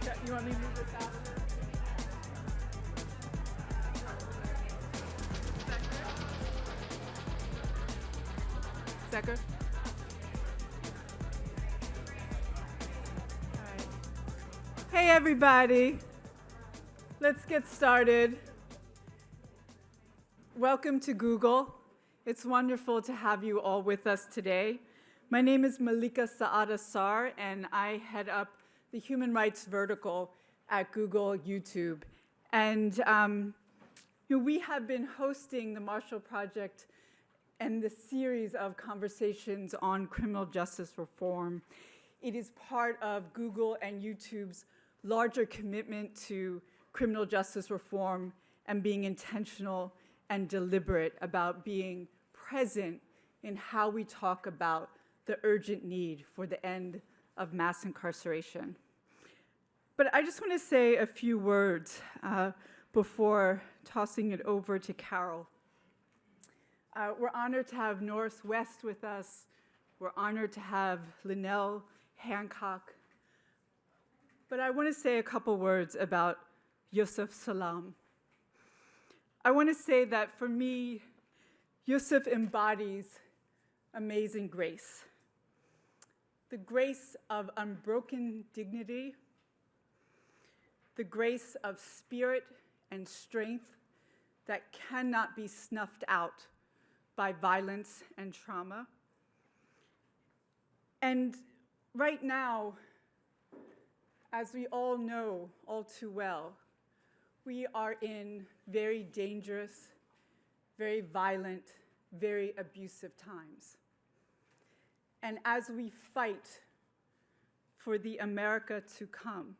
You want me to move this out? Zecker? All right. Hey, everybody. Let's get started. Welcome to Google. It's wonderful to have you all with us today. My name is Malika Saada Sar, and I head up the human rights vertical at Google YouTube. And we have been hosting the Marshall Project and the series of conversations on criminal justice reform. It is part of Google and YouTube's larger commitment to criminal justice reform and being intentional and deliberate about being present in how we talk about the urgent need for the end of mass incarceration. But I just want to say a few words before tossing it over to Carol. We're honored to have Norris West with us. We're honored to have LynNell Hancock. But I want to say a couple words about Yusef Salaam. I want to say that for me, Yusef embodies amazing grace. The grace of unbroken dignity, the grace of spirit and strength that cannot be snuffed out by violence and trauma. And right now, as we all know all too well, we are in very dangerous, very violent, very abusive times. And as we fight for the America to come,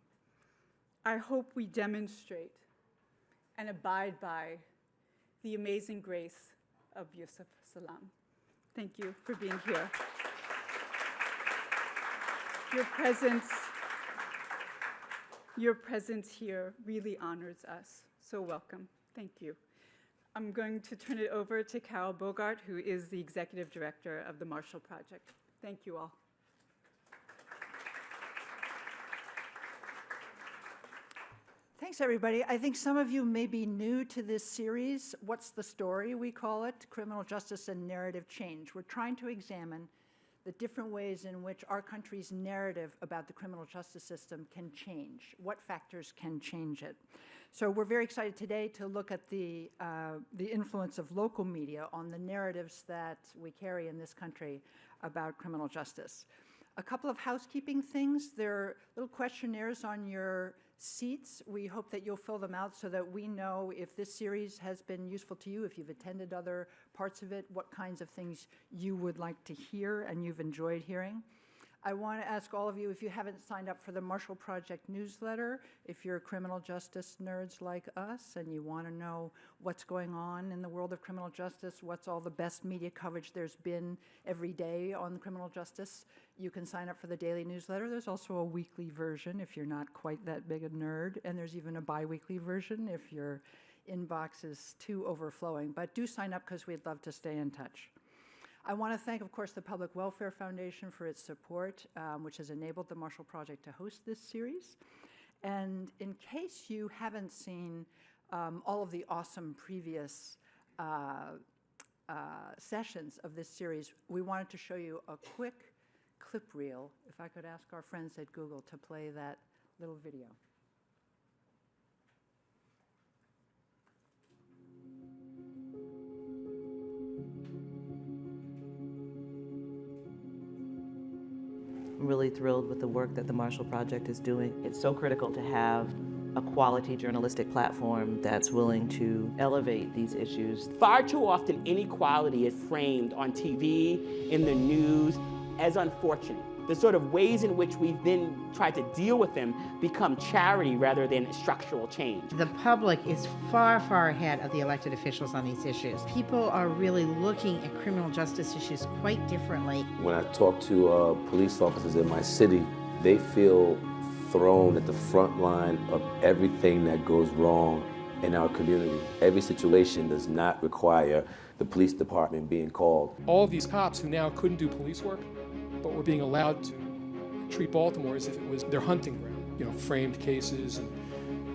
I hope we demonstrate and abide by the amazing grace of Yusef Salaam. Thank you for being here. Your presence here really honors us, so welcome. Thank you. I'm going to turn it over to Carol Bogart, who is the Executive Director of the Marshall Project. Thank you all. Thanks, everybody. I think some of you may be new to this series. What's the story, we call it, Criminal Justice and Narrative Change. We're trying to examine the different ways in which our country's narrative about the criminal justice system can change. What factors can change it? So we're very excited today to look at the influence of local media on the narratives that we carry in this country about criminal justice. A couple of housekeeping things. There are little questionnaires on your seats. We hope that you'll fill them out so that we know if this series has been useful to you, if you've attended other parts of it, what kinds of things you would like to hear and you've enjoyed hearing. I want to ask all of you, if you haven't signed up for the Marshall Project newsletter, if you're criminal justice nerds like us and you want to know what's going on in the world of criminal justice, what's all the best media coverage there's been every day on criminal justice, you can sign up for the daily newsletter. There's also a weekly version if you're not quite that big a nerd, and there's even a bi-weekly version if your inbox is too overflowing. But do sign up because we'd love to stay in touch. I want to thank, of course, the Public Welfare Foundation for its support, which has enabled the Marshall Project to host this series. And in case you haven't seen all of the awesome previous sessions of this series, we wanted to show you a quick clip reel. If I could ask our friends at Google to play that little video. I'm really thrilled with the work that the Marshall Project is doing. It's so critical to have a quality journalistic platform that's willing to elevate these issues. Far too often, inequality is framed on TV, in the news, as unfortunate. The sort of ways in which we then try to deal with them become charity rather than structural change. The public is far, far ahead of the elected officials on these issues. People are really looking at criminal justice issues quite differently. When I talk to police officers in my city, they feel thrown at the front line of everything that goes wrong in our community. Every situation does not require the police department being called. All of these cops who now couldn't do police work, but were being allowed to treat Baltimore as if it was their hunting ground. framed cases and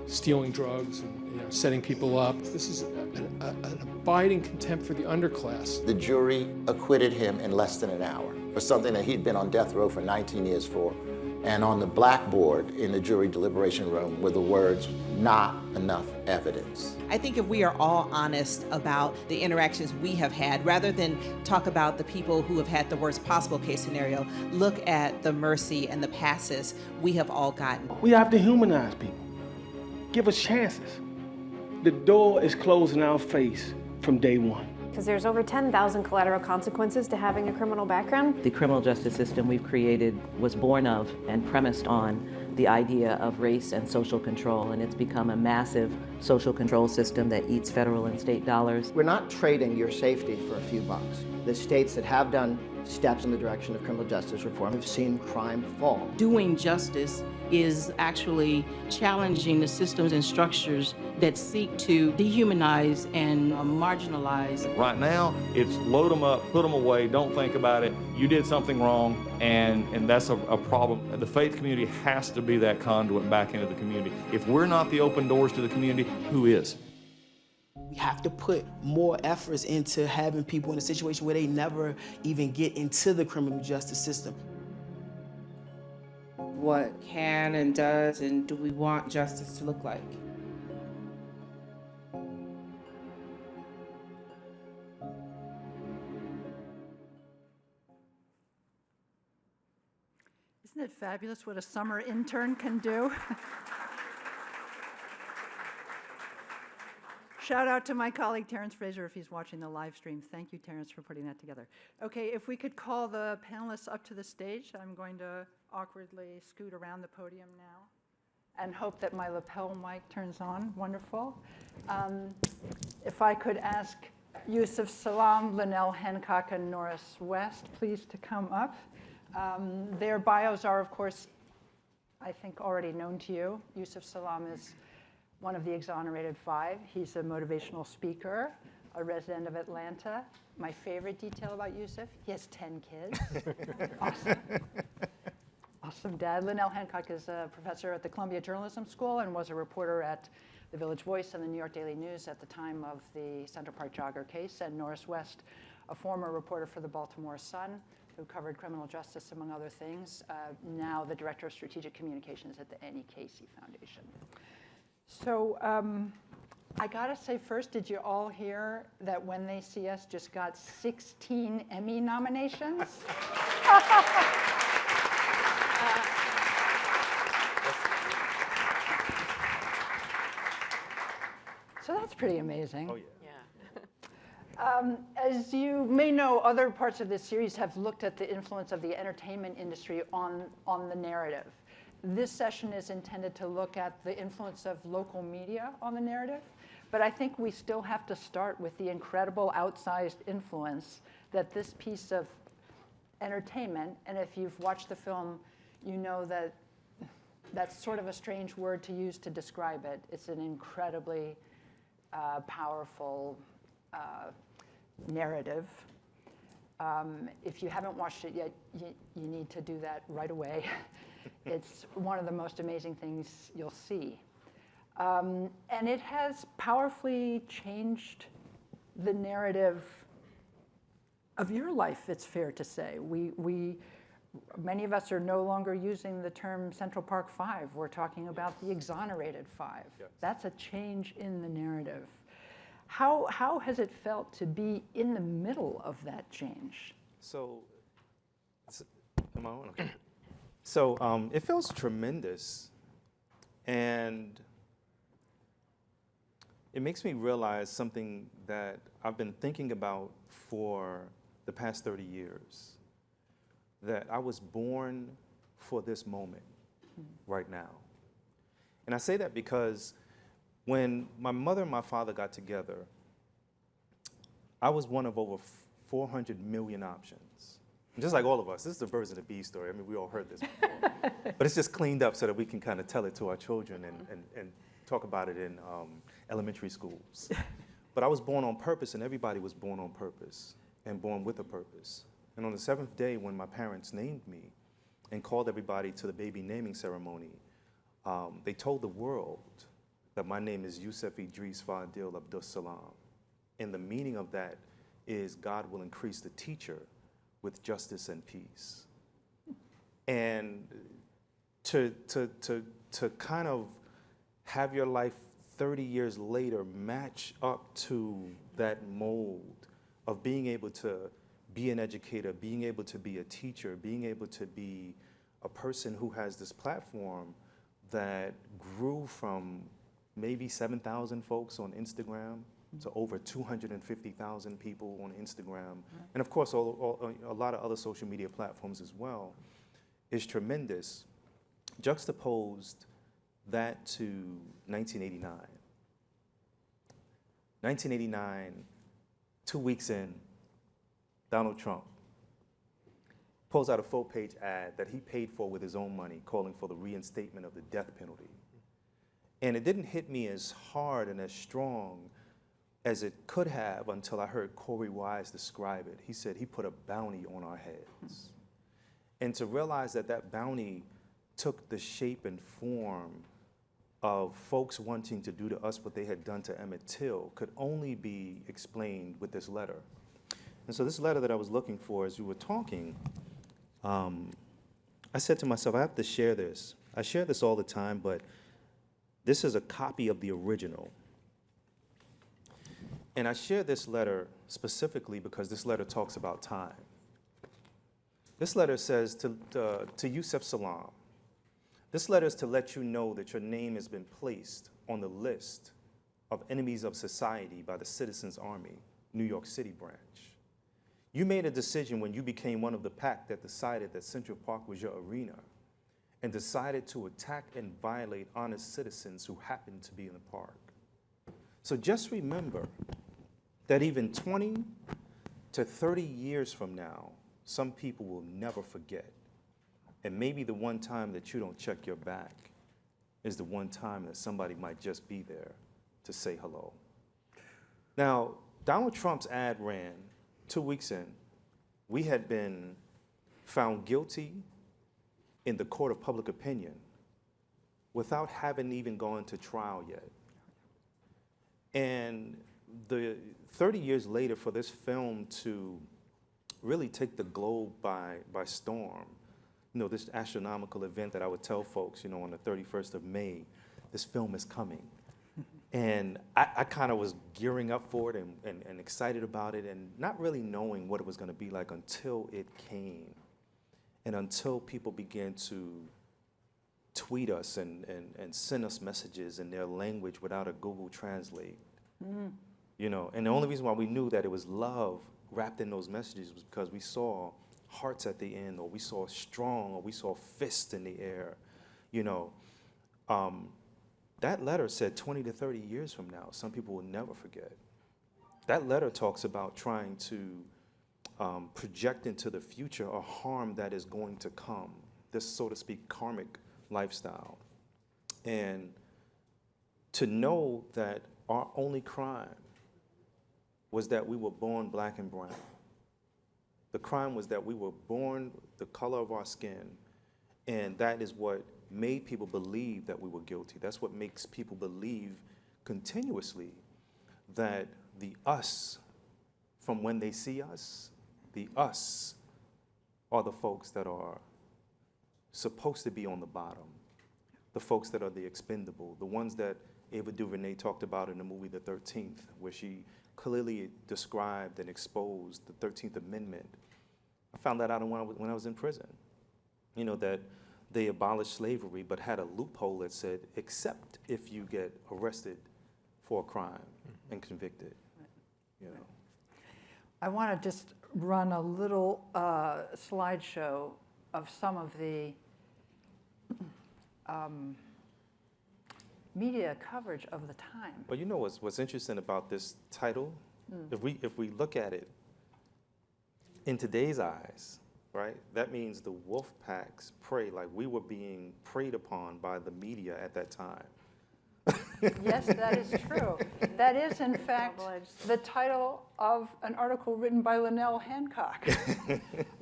stealing drugs and setting people up. This is an abiding contempt for the underclass. The jury acquitted him in less than an hour for something that he'd been on death row for 19 years for. And on the blackboard in the jury deliberation room were the words, "Not enough evidence." I think if we are all honest about the interactions we have had, rather than talk about the people who have had the worst possible case scenario, look at the mercy and the passes we have all gotten. We have to humanize people. Give us chances. The door is closed in our face from day one. Because there's over 10,000 collateral consequences to having a criminal background. The criminal justice system we've created was born of and premised on the idea of race and social control, and it's become a massive social control system that eats federal and state dollars. We're not trading your safety for a few bucks. The states that have done steps in the direction of criminal justice reform have seen crime fall. Doing justice is actually challenging the systems and structures that seek to dehumanize and marginalize. Right now, it's load them up, put them away, don't think about it, you did something wrong, and that's a problem. The faith community has to be that conduit back into the community. If we're not the open doors to the community, who is? We have to put more efforts into having people in a situation where they never even get into the criminal justice system. What can and does and do we want justice to look like? Isn't it fabulous what a summer intern can do? Shout out to my colleague Terrence Fraser if he's watching the live stream. Thank you, Terrence, for putting that together. Okay, if we could call the panelists up to the stage. I'm going to awkwardly scoot around the podium now and hope that my lapel mic turns on. Wonderful. If I could ask Yusef Salaam, LynNell Hancock, and Norris West, please to come up. Their bios are, of course, I think already known to you. Yusef Salaam is one of the Exonerated Five. He's a motivational speaker, a resident of Atlanta. My favorite detail about Yusef, he has 10 kids. Awesome. Awesome dad. LynNell Hancock is a professor at the Columbia Journalism School and was a reporter at the Village Voice and the New York Daily News at the time of the Central Park Jogger case. And Norris West, a former reporter for the Baltimore Sun, who covered criminal justice, among other things, now the director of strategic communications at the Annie Casey Foundation. So I gotta say first, did you all hear that When They See Us just got 16 Emmy nominations? So that's pretty amazing. Oh, yeah. As you may know, other parts of this series have looked at the influence of the entertainment industry on the narrative. This session is intended to look at the influence of local media on the narrative, but I think we still have to start with the incredible outsized influence that this piece of entertainment, and if you've watched the film, you know that that's sort of a strange word to use to describe it. It's an incredibly powerful narrative. If you haven't watched it yet, you need to do that right away. It's one of the most amazing things you'll see. And it has powerfully changed the narrative of your life, it's fair to say. Many of us are no longer using the term Central Park Five. We're talking about the Exonerated Five. Yes. That's a change in the narrative. How has it felt to be in the middle of that change? So, am I on? Okay. So it feels tremendous, and it makes me realize something that I've been thinking about for the past 30 years, that I was born for this moment right now. And I say that because when my mother and my father got together, I was one of over 400 million options. Just like all of us, this is the birds and the bees story. I mean, we all heard this before. But it's just cleaned up so that we can kind of tell it to our children and talk about it in elementary schools. But I was born on purpose, and everybody was born on purpose and born with a purpose. And on the 7th day, when my parents named me and called everybody to the baby naming ceremony, they told the world that my name is Yusef Idris Fadil Abdus Salam. And the meaning of that is God will increase the teacher with justice and peace. And to kind of have your life 30 years later match up to that mold of being able to be an educator, being able to be a teacher, being able to be a person who has this platform that grew from maybe 7,000 folks on Instagram to over 250,000 people on Instagram, and of course a lot of other social media platforms as well, is tremendous. Juxtaposed that to 1989. 1989, 2 weeks in, Donald Trump pulls out a full-page ad that he paid for with his own money, calling for the reinstatement of the death penalty. And it didn't hit me as hard and as strong as it could have until I heard Corey Wise describe it. He said he put a bounty on our heads. And to realize that that bounty took the shape and form of folks wanting to do to us what they had done to Emmett Till could only be explained with this letter. And so this letter that I was looking for as you were talking, I said to myself, I have to share this. I share this all the time, but this is a copy of the original. And I share this letter specifically because this letter talks about time. This letter says to Yusef Salaam, this letter is to let you know that your name has been placed on the list of enemies of society by the Citizens Army, New York City branch. You made a decision when you became one of the pack that decided that Central Park was your arena and decided to attack and violate honest citizens who happened to be in the park. So just remember that even 20 to 30 years from now, some people will never forget. And maybe the one time that you don't check your back is the one time that somebody might just be there to say hello. Now, Donald Trump's ad ran 2 weeks in. We had been found guilty in the court of public opinion without having even gone to trial yet. And the 30 years later, for this film to really take the globe by storm, you know, this astronomical event that I would tell folks, you know, on the 31st of May, this film is coming. And I kind of was gearing up for it and excited about it and not really knowing what it was going to be like until it came. And until people began to tweet us and send us messages in their language without a Google Translate. You know, and the only reason why we knew that it was love wrapped in those messages was because we saw hearts at the end, or we saw strong, or we saw fists in the air, you know. That letter said 20 to 30 years from now, some people will never forget. That letter talks about trying to project into the future a harm that is going to come, this, so to speak, karmic lifestyle. And to know that our only crime was that we were born black and brown. The crime was that we were born the color of our skin, and that is what made people believe that we were guilty. That's what makes people believe continuously that the us, from when they see us, the us are the folks that are supposed to be on the bottom, the folks that are the expendable, the ones that Ava DuVernay talked about in the movie The 13th, where she clearly described and exposed the 13th Amendment. I found that out when I was in prison. You know, that they abolished slavery but had a loophole that said, except if you get arrested for a crime and convicted, you know. I want to just run a little slideshow of some of the media coverage of the time. But you know what's interesting about this title? If we look at it in today's eyes, right, that means the wolf packs prey, like we were being preyed upon by the media at that time. Yes, that is true. That is, in fact, the title of an article written by LynNell Hancock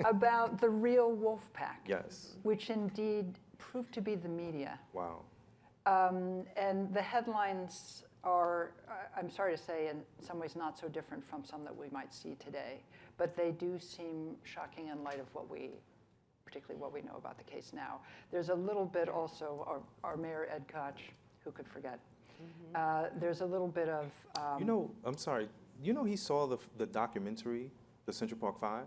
about the real wolf pack. Yes. Which indeed proved to be the media. Wow. And the headlines are, I'm sorry to say, in some ways not so different from some that we might see today, but they do seem shocking in light of particularly what we know about the case now. There's a little bit also, our Mayor Ed Koch, who could forget. There's a little bit of... I'm sorry, he saw the documentary, the Central Park Five?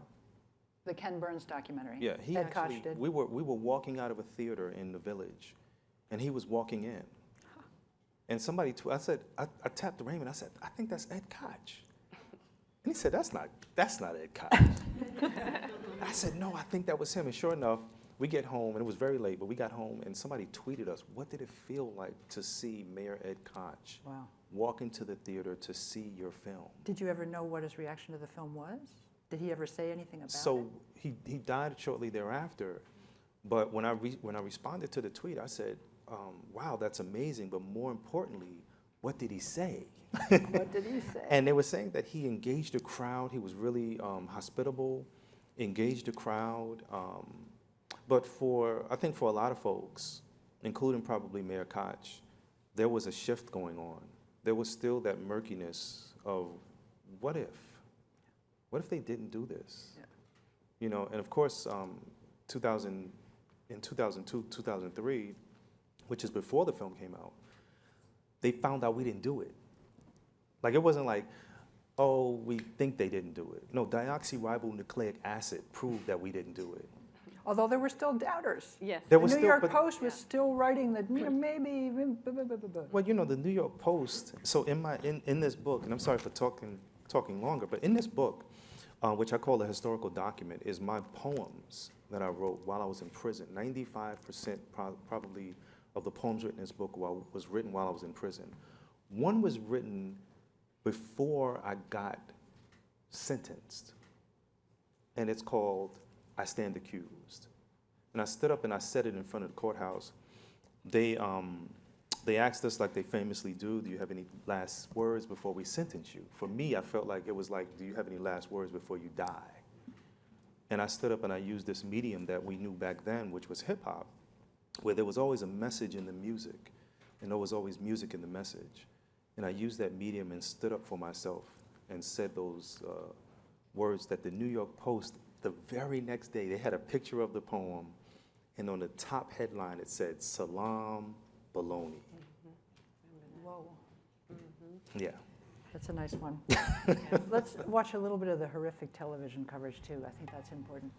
The Ken Burns documentary. Yeah, Ed Koch did. We were walking out of a theater in the Village, and he was walking in. And somebody, I tapped Raymond, I said, I think that's Ed Koch. And he said, that's not Ed Koch. I said, no, I think that was him. And sure enough, we get home, and it was very late, but we got home, and somebody tweeted us, what did it feel like to see Mayor Ed Koch walk into the theater to see your film? Did you ever know what his reaction to the film was? Did he ever say anything about it? So he died shortly thereafter, but when I responded to the tweet, I said, wow, that's amazing, but more importantly, what did he say? What did he say? And they were saying that he engaged the crowd, he was really hospitable, engaged the crowd, but I think for a lot of folks, including probably Mayor Koch, there was a shift going on. There was still that murkiness of, what if? What if they didn't do this? Yeah. And of course, in 2002, 2003, which is before the film came out, they found out we didn't do it. Like, it wasn't like, oh, we think they didn't do it. No, deoxyribonucleic acid proved that we didn't do it. Although there were still doubters. Yes. The New York Post was still writing that maybe. Well, the New York Post. So in this book, and I'm sorry for talking longer, but in this book, which I call a historical document, is my poems that I wrote while I was in prison. 95% probably of the poems written in this book was written while I was in prison. One was written before I got sentenced, and it's called I Stand Accused. And I stood up and I said it in front of the courthouse. They asked us, like they famously do you have any last words before we sentence you? For me, I felt like it was like, do you have any last words before you die? And I stood up and I used this medium that we knew back then, which was hip hop, where there was always a message in the music, and there was always music in the message. And I used that medium and stood up for myself and said those words that the New York Post, the very next day, they had a picture of the poem, and on the top headline it said, Salaam Baloney. Whoa. Yeah. That's a nice one. Let's watch a little bit of the horrific television coverage, too. I think that's important.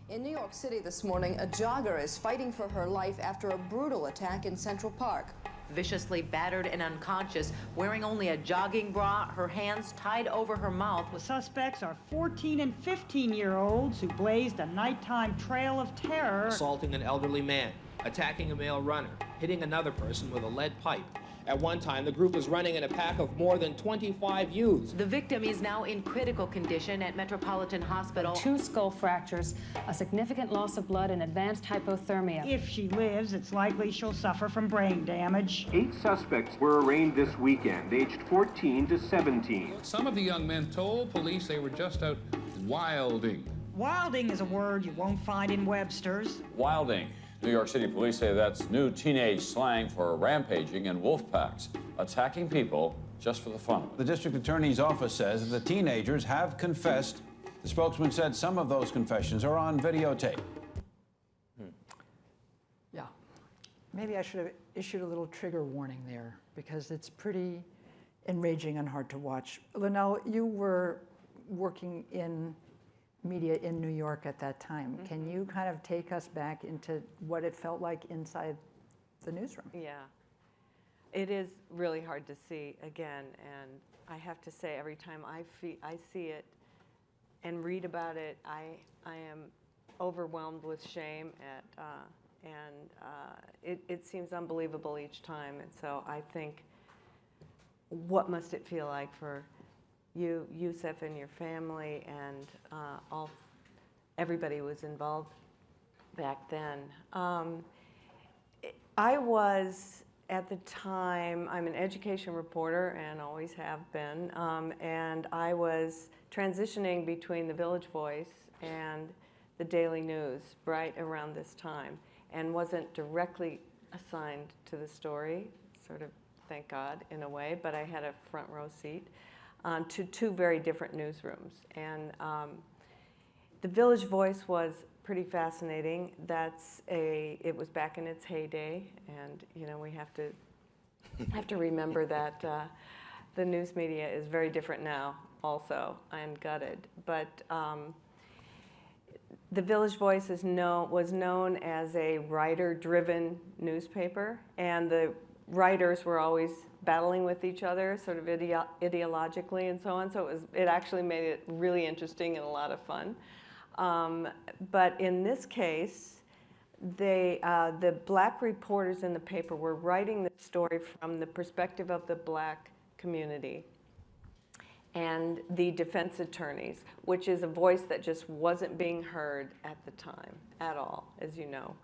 In New York City this morning, a jogger is fighting for her life after a brutal attack in Central Park. Viciously battered and unconscious, wearing only a jogging bra, her hands tied over her mouth. The suspects are 14 and 15-year-olds who blazed a nighttime trail of terror. Assaulting an elderly man, attacking a male runner, hitting another person with a lead pipe. At one time, the group was running in a pack of more than 25 youths. The victim is now in critical condition at Metropolitan Hospital. 2 skull fractures, a significant loss of blood, and advanced hypothermia. If she lives, it's likely she'll suffer from brain damage. 8 suspects were arraigned this weekend, aged 14 to 17. Some of the young men told police they were just out wilding. Wilding is a word you won't find in Webster's. Wilding. New York City police say that's new teenage slang for rampaging and wolf packs, attacking people just for the fun of it. The district attorney's office says that the teenagers have confessed. The spokesman said some of those confessions are on videotape. Yeah. Maybe I should have issued a little trigger warning there, because it's pretty enraging and hard to watch. LynNell, you were working in media in New York at that time. Can you kind of take us back into what it felt like inside the newsroom? Yeah. It is really hard to see again, and I have to say every time I see it and read about it, I am overwhelmed with shame it seems unbelievable each time. And so I think, what must it feel like for you, Yusef, and your family, and everybody who was involved back then. I was, at the time, I'm an education reporter and always have been, and I was transitioning between the Village Voice and the Daily News right around this time, and wasn't directly assigned to the story, sort of, thank God, in a way, but I had a front row seat to two very different newsrooms. And the Village Voice was pretty fascinating. It was back in its heyday, and we have to remember that the news media is very different now also, and gutted. But the Village Voice was known as a writer-driven newspaper, and the writers were always battling with each other, sort of ideologically and so on. So it actually made it really interesting and a lot of fun. But in this case, the black reporters in the paper were writing the story from the perspective of the black community and the defense attorneys, which is a voice that just wasn't being heard at the time at all, as you know.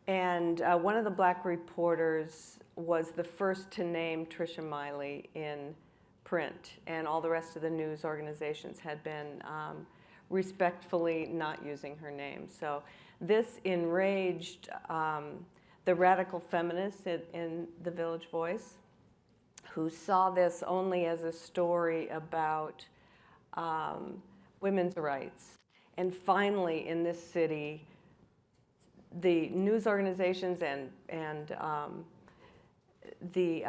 And one of the black reporters was the first to name Tricia Miley in print, and all the rest of the news organizations had been respectfully not using her name. So this enraged the radical feminists in the Village Voice, who saw this only as a story about women's rights. And finally, in this city, the news organizations and the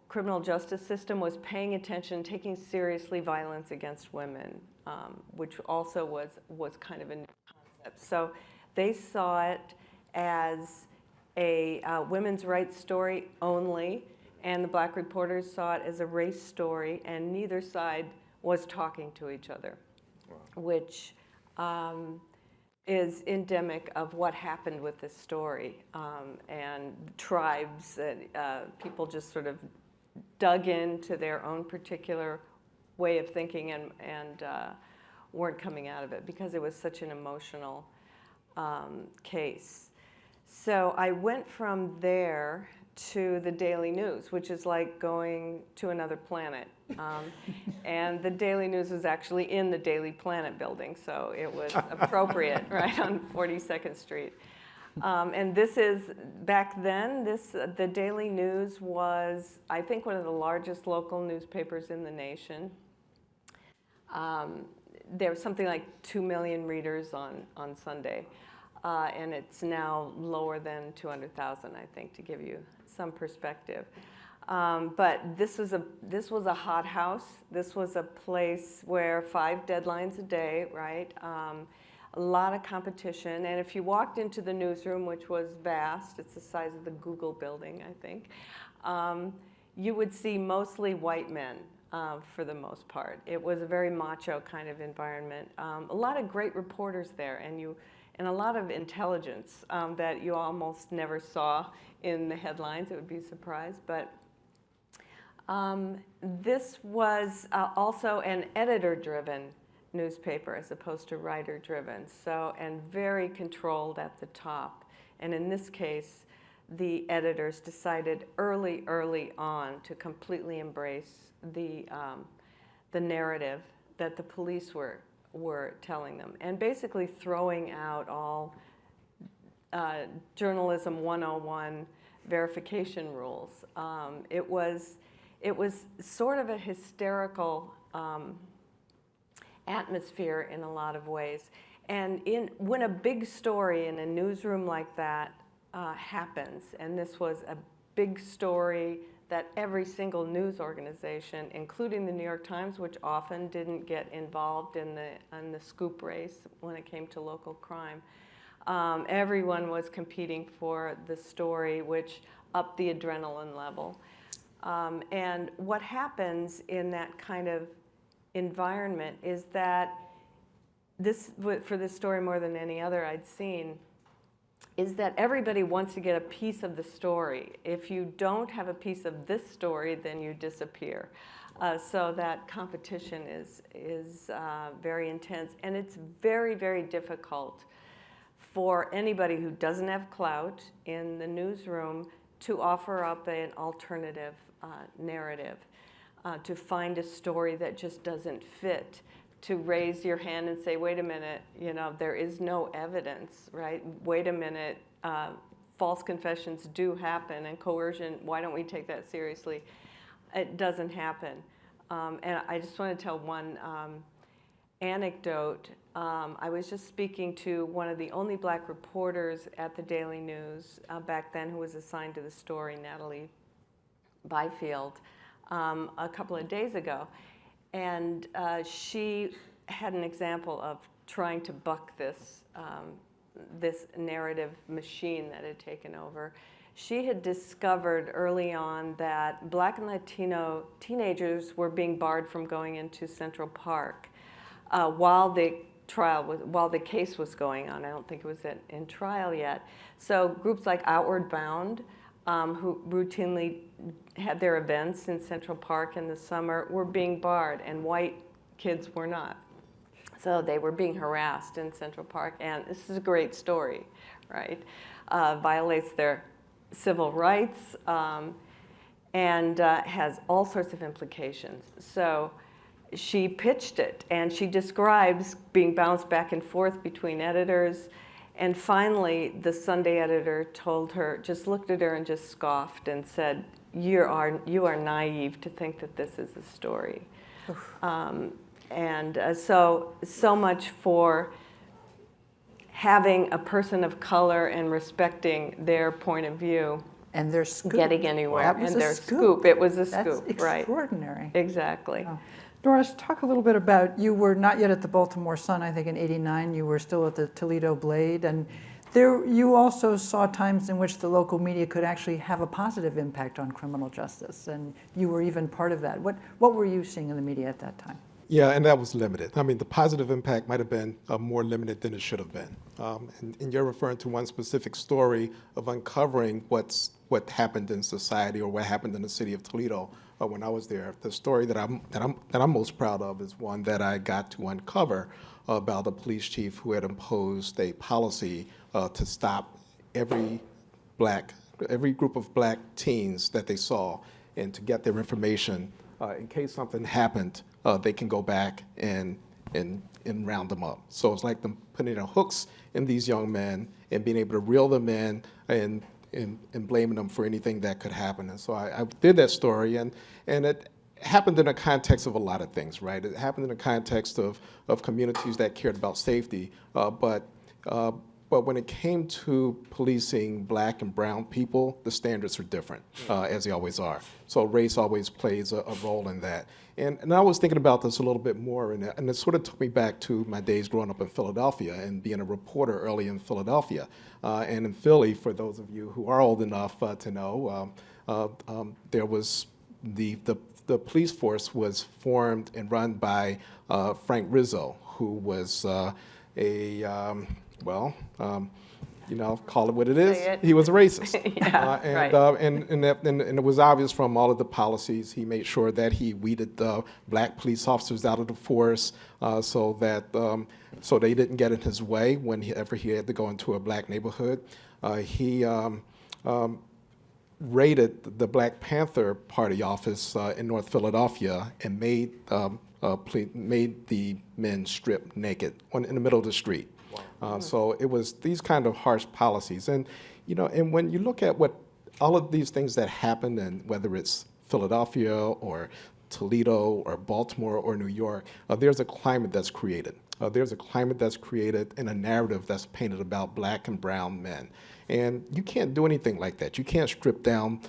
criminal justice system was paying attention, taking seriously violence against women, which also was kind of a new concept. So they saw it as a women's rights story only, and the black reporters saw it as a race story, and neither side was talking to each other, which is endemic of what happened with this story. And tribes, people just sort of dug into their own particular way of thinking and weren't coming out of it because it was such an emotional case. So I went from there to the Daily News, which is like going to another planet. And the Daily News was actually in the Daily Planet building, so it was appropriate, right, on 42nd Street. And this is, back then, the Daily News was, I think, one of the largest local newspapers in the nation. There was something like 2 million readers on Sunday. And it's now lower than 200,000, I think, to give you some perspective. But this was a hothouse. This was a place where 5 deadlines a day, right? A lot of competition. And if you walked into the newsroom, which was vast, it's the size of the Google building, I think, you would see mostly white men for the most part. It was a very macho kind of environment. A lot of great reporters there, and a lot of intelligence that you almost never saw in the headlines. It would be a surprise. But this was also an editor-driven newspaper as opposed to writer-driven, and very controlled at the top. And in this case, the editors decided early on to completely embrace the narrative that the police were telling them, and basically throwing out all journalism 101 verification rules. It was sort of a hysterical atmosphere in a lot of ways. And when a big story in a newsroom like that happens, and this was a big story that every single news organization, including the New York Times, which often didn't get involved in the scoop race when it came to local crime, everyone was competing for the story, which upped the adrenaline level. And what happens in that kind of environment is that for this story more than any other I'd seen, is that everybody wants to get a piece of the story. If you don't have a piece of this story, then you disappear. So that competition is very intense, and it's very, very difficult for anybody who doesn't have clout in the newsroom to offer up an alternative narrative, to find a story that just doesn't fit, to raise your hand and say, wait a minute, there is no evidence, right? Wait a minute, false confessions do happen, and coercion, why don't we take that seriously? It doesn't happen. And I just want to tell one anecdote. I was just speaking to one of the only black reporters at the Daily News back then who was assigned to the story, Natalie Byfield, a couple of days ago. And she had an example of trying to buck this, this narrative machine that had taken over. She had discovered early on that Black and Latino teenagers were being barred from going into Central Park while the case was going on. I don't think it was in trial yet. So groups like Outward Bound, who routinely had their events in Central Park in the summer, were being barred, and white kids were not. So they were being harassed in Central Park, and this is a great story, right? Violates their civil rights and has all sorts of implications. So she pitched it, and she describes being bounced back and forth between editors. And finally, the Sunday editor told her, just looked at her and just scoffed and said, you are naive to think that this is a story. So much for having a person of color and respecting their point of view. And their scoop. Getting anywhere. That was and a their scoop. It was a That's scoop, right. extraordinary. Exactly. Oh. Doris, talk a little bit about, you were not yet at the Baltimore Sun, I think in '89, you were still at the Toledo Blade, and there you also saw times in which the local media could actually have a positive impact on criminal justice, and you were even part of that. What were you seeing in the media at that time? Yeah, and that was limited. I mean, the positive impact might have been more limited than it should have been. And you're referring to one specific story of uncovering what happened in society or what happened in the city of Toledo when I was there. The story that I'm most proud of is one that I got to uncover about a police chief who had imposed a policy to stop every group of black teens that they saw, and to get their information in case something happened. They can go back and round them up. So it's like them putting their hooks in these young men and being able to reel them in and blaming them for anything that could happen. And so I did that story, and it happened in the context of a lot of things, right? It happened in the context of communities that cared about safety, but when it came to policing black and brown people, the standards are different, as they always are. So race always plays a role in that. And I was thinking about this a little bit more, and it sort of took me back to my days growing up in Philadelphia and being a reporter early in Philadelphia. And in Philly, for those of you who are old enough to know, there was the police force was formed and run by Frank Rizzo, who was call it what it is. He was a racist. And it was obvious from all of the policies. He made sure that he weeded the black police officers out of the force so they didn't get in his way whenever he had to go into a black neighborhood. He raided the Black Panther Party office in North Philadelphia and made the men strip naked in the middle of the street. So it was these kind of harsh policies. And when you look at what all of these things that happened, and whether it's Philadelphia or Toledo or Baltimore or New York, there's a climate that's created. There's a climate that's created and a narrative that's painted about black and brown men. And you can't do anything like that. You can't strip down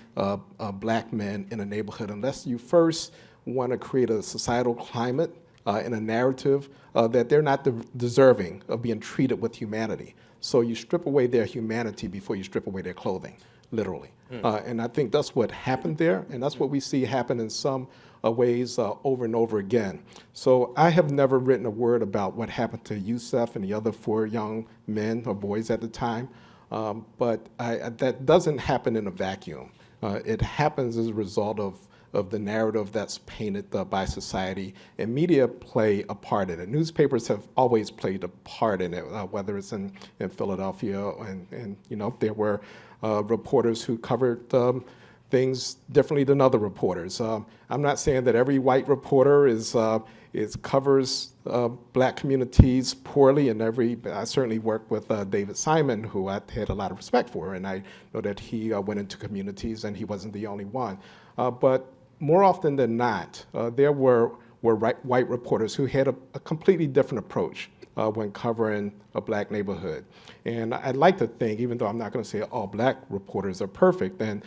black men in a neighborhood unless you first want to create a societal climate in a narrative that they're not deserving of being treated with humanity. So you strip away their humanity before you strip away their clothing, literally. And I think that's what happened there, and that's what we see happen in some ways over and over again. So I have never written a word about what happened to Yusef and the other 4 young men or boys at the time, but that doesn't happen in a vacuum. It happens as a result of the narrative that's painted by society, and media play a part in it. Newspapers have always played a part in it, whether it's in Philadelphia, and there were reporters who covered things differently than other reporters. I'm not saying that every white reporter covers black communities poorly, and I certainly work with David Simon, who I had a lot of respect for, and I know that he went into communities and he wasn't the only one. But more often than not, there were white reporters who had a completely different approach when covering a black neighborhood. And I'd like to think, even though I'm not going to say all black reporters are perfect, and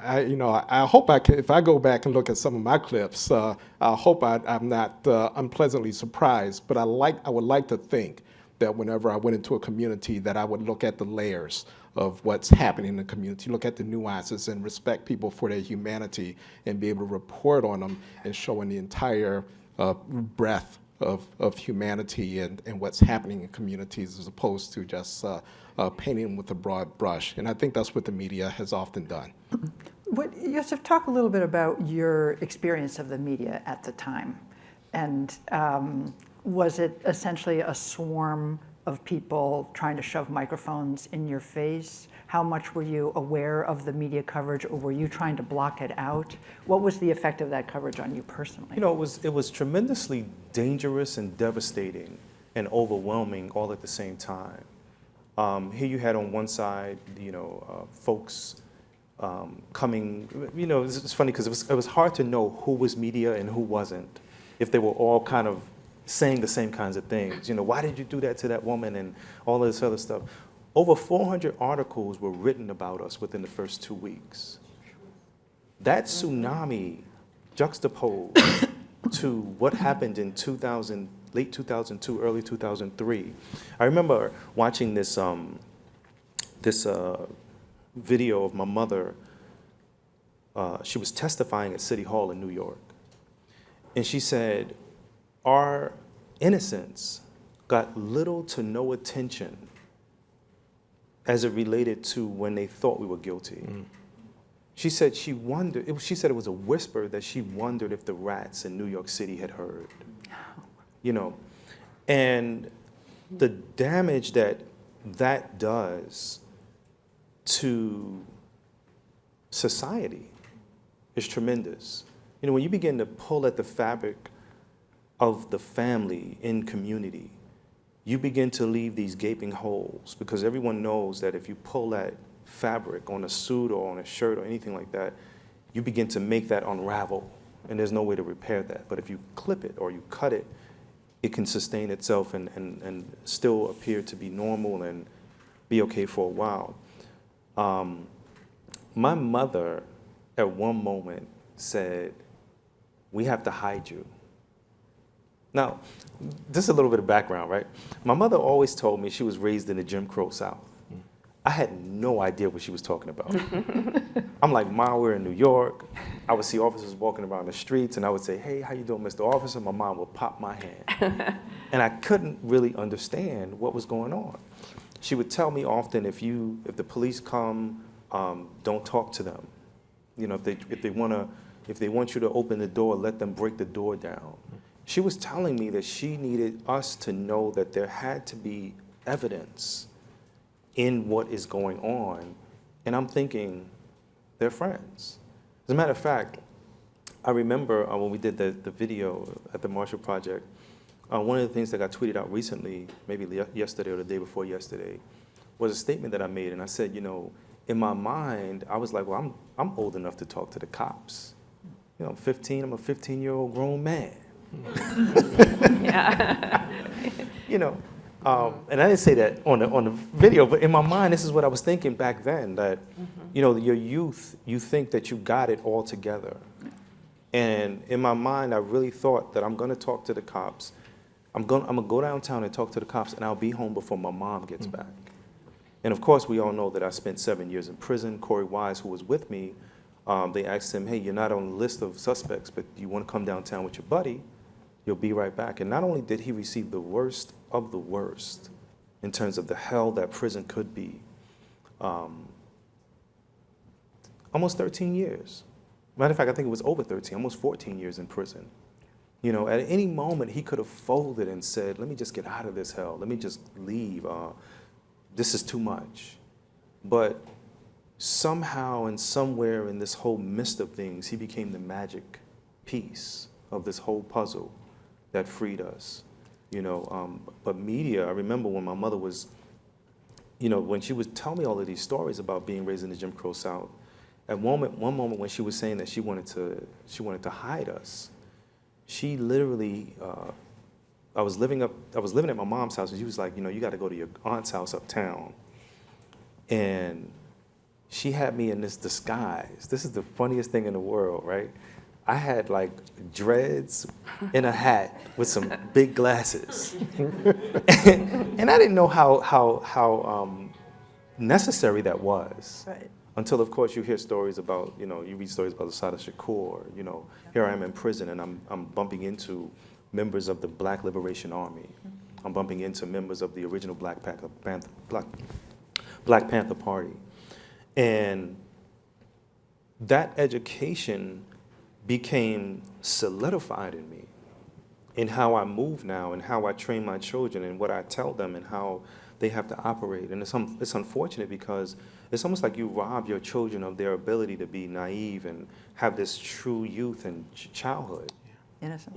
I hope if I go back and look at some of my clips, I hope I'm not unpleasantly surprised. But I would like to think that whenever I went into a community, that I would look at the layers of what's happening in the community, look at the nuances, and respect people for their humanity, and be able to report on them and showing the entire breadth of humanity and what's happening in communities, as opposed to just painting them with a broad brush. And I think that's what the media has often done. Yusef, talk a little bit about your experience of the media at the time. And was it essentially a swarm of people trying to shove microphones in your face? How much were you aware of the media coverage, or were you trying to block it out? What was the effect of that coverage on you personally? You know, it was tremendously dangerous and devastating and overwhelming all at the same time. Here you had on one side, folks coming. It's funny because it was hard to know who was media and who wasn't, if they were all kind of saying the same kinds of things. Why did you do that to that woman and all of this other stuff? Over 400 articles were written about us within the first 2 weeks. That tsunami juxtaposed to what happened in late 2002, early 2003. I remember watching this video of my mother. She was testifying at City Hall in New York. And she said, our innocence got little to no attention as it related to when they thought we were guilty. She said she wondered, she said it was a whisper that she wondered if the rats in New York City had heard. And the damage that does to society is tremendous. When you begin to pull at the fabric of the family in community, you begin to leave these gaping holes, because everyone knows that if you pull that fabric on a suit or on a shirt or anything like that, you begin to make that unravel, and there's no way to repair that. But if you clip it or you cut it, it can sustain itself and still appear to be normal and be okay for a while. My mother, at one moment, said, "We have to hide you." Now, just a little bit of background, right? My mother always told me she was raised in the Jim Crow South. I had no idea what she was talking about. I'm like, "Mom, we're in New York." I would see officers walking around the streets, and I would say, "Hey, how you doing, Mr. Officer?" My mom would pop my hand. And I couldn't really understand what was going on. She would tell me often, if the police come, don't talk to them. If they want you to open the door, let them break the door down. She was telling me that she needed us to know that there had to be evidence in what is going on. And I'm thinking, they're friends. As a matter of fact, I remember when we did the video at the Marshall Project, one of the things that got tweeted out recently, maybe yesterday or the day before yesterday, was a statement that I made. And I said, in my mind, I was like, well, I'm old enough to talk to the cops. I'm 15, I'm a 15-year-old grown man. Yeah. And I didn't say that on the video, but in my mind, this is what I was thinking back then, that, your youth, you think that you got it all together. And in my mind, I really thought that I'm gonna talk to the cops. I'm gonna go downtown and talk to the cops, and I'll be home before my mom gets back. And of course, we all know that I spent 7 years in prison. Corey Wise, who was with me, they asked him, "Hey, you're not on the list of suspects, but you want to come downtown with your buddy? You'll be right back." And not only did he receive the worst of the worst in terms of the hell that prison could be, almost 13 years. Matter of fact, I think it was over 13, almost 14 years in prison. At any moment, he could have folded and said, "Let me just get out of this hell. Let me just leave. This is too much." But somehow and somewhere in this whole mist of things, he became the magic piece of this whole puzzle that freed us. But media, I remember when my mother was, when she would tell me all of these stories about being raised in the Jim Crow South, at one moment when she was saying that she wanted to hide us, she literally, I was living at my mom's house, and she was like, you got to go to your aunt's house uptown. And she had me in this disguise. This is the funniest thing in the world, right? I had like dreads and a hat with some big glasses. And I didn't know how necessary that was. Right. Until, of course, you hear stories about, you read stories about Assata Shakur, here I am in prison and I'm bumping into members of the Black Liberation Army. I'm bumping into members of the original Black Panther Party. And that education became solidified in me, in how I move now and how I train my children and what I tell them and how they have to operate. And it's unfortunate because it's almost like you rob your children of their ability to be naive and have this true youth and childhood. Innocence.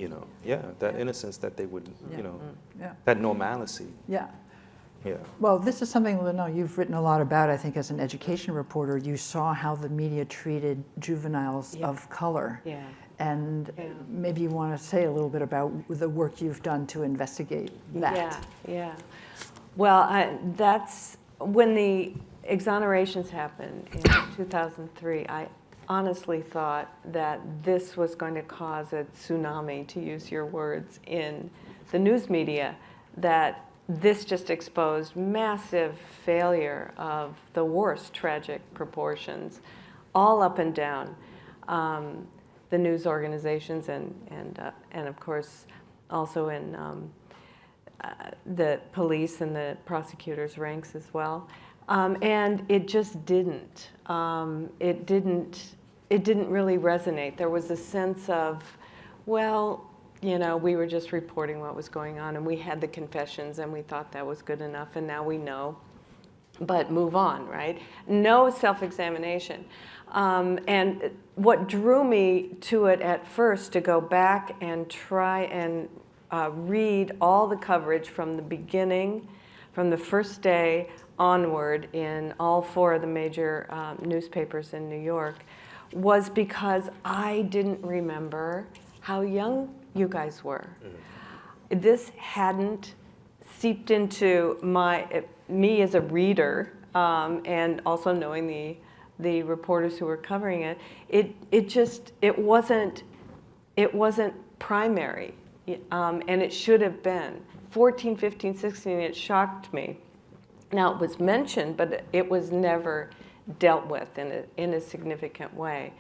That innocence that they would, Yeah. that normalcy. Yeah. Yeah. Well, this is something, LynNell, you've written a lot about. I think as an education reporter, you saw how the media treated juveniles of color. Yeah. And maybe you want to say a little bit about the work you've done to investigate that. Yeah. Well, that's when the exonerations happened in 2003. I honestly thought that this was going to cause a tsunami, to use your words, in the news media, that this just exposed massive failure of the worst tragic proportions, all up and down the news organizations and of course also in the police and the prosecutors' ranks as well. And it just didn't. It didn't really resonate. There was a sense of, well, we were just reporting what was going on, and we had the confessions, and we thought that was good enough, and now we know, but move on, right? No self-examination. And what drew me to it at first, to go back and try and read all the coverage from the beginning, from the first day onward in all 4 of the major newspapers in New York, was because I didn't remember how young you guys were. This hadn't seeped into me as a reader, and also knowing the reporters who were covering it. It wasn't primary, and it should have been. 14, 15, 16, it shocked me. Now, it was mentioned, but it was never dealt with in a significant way.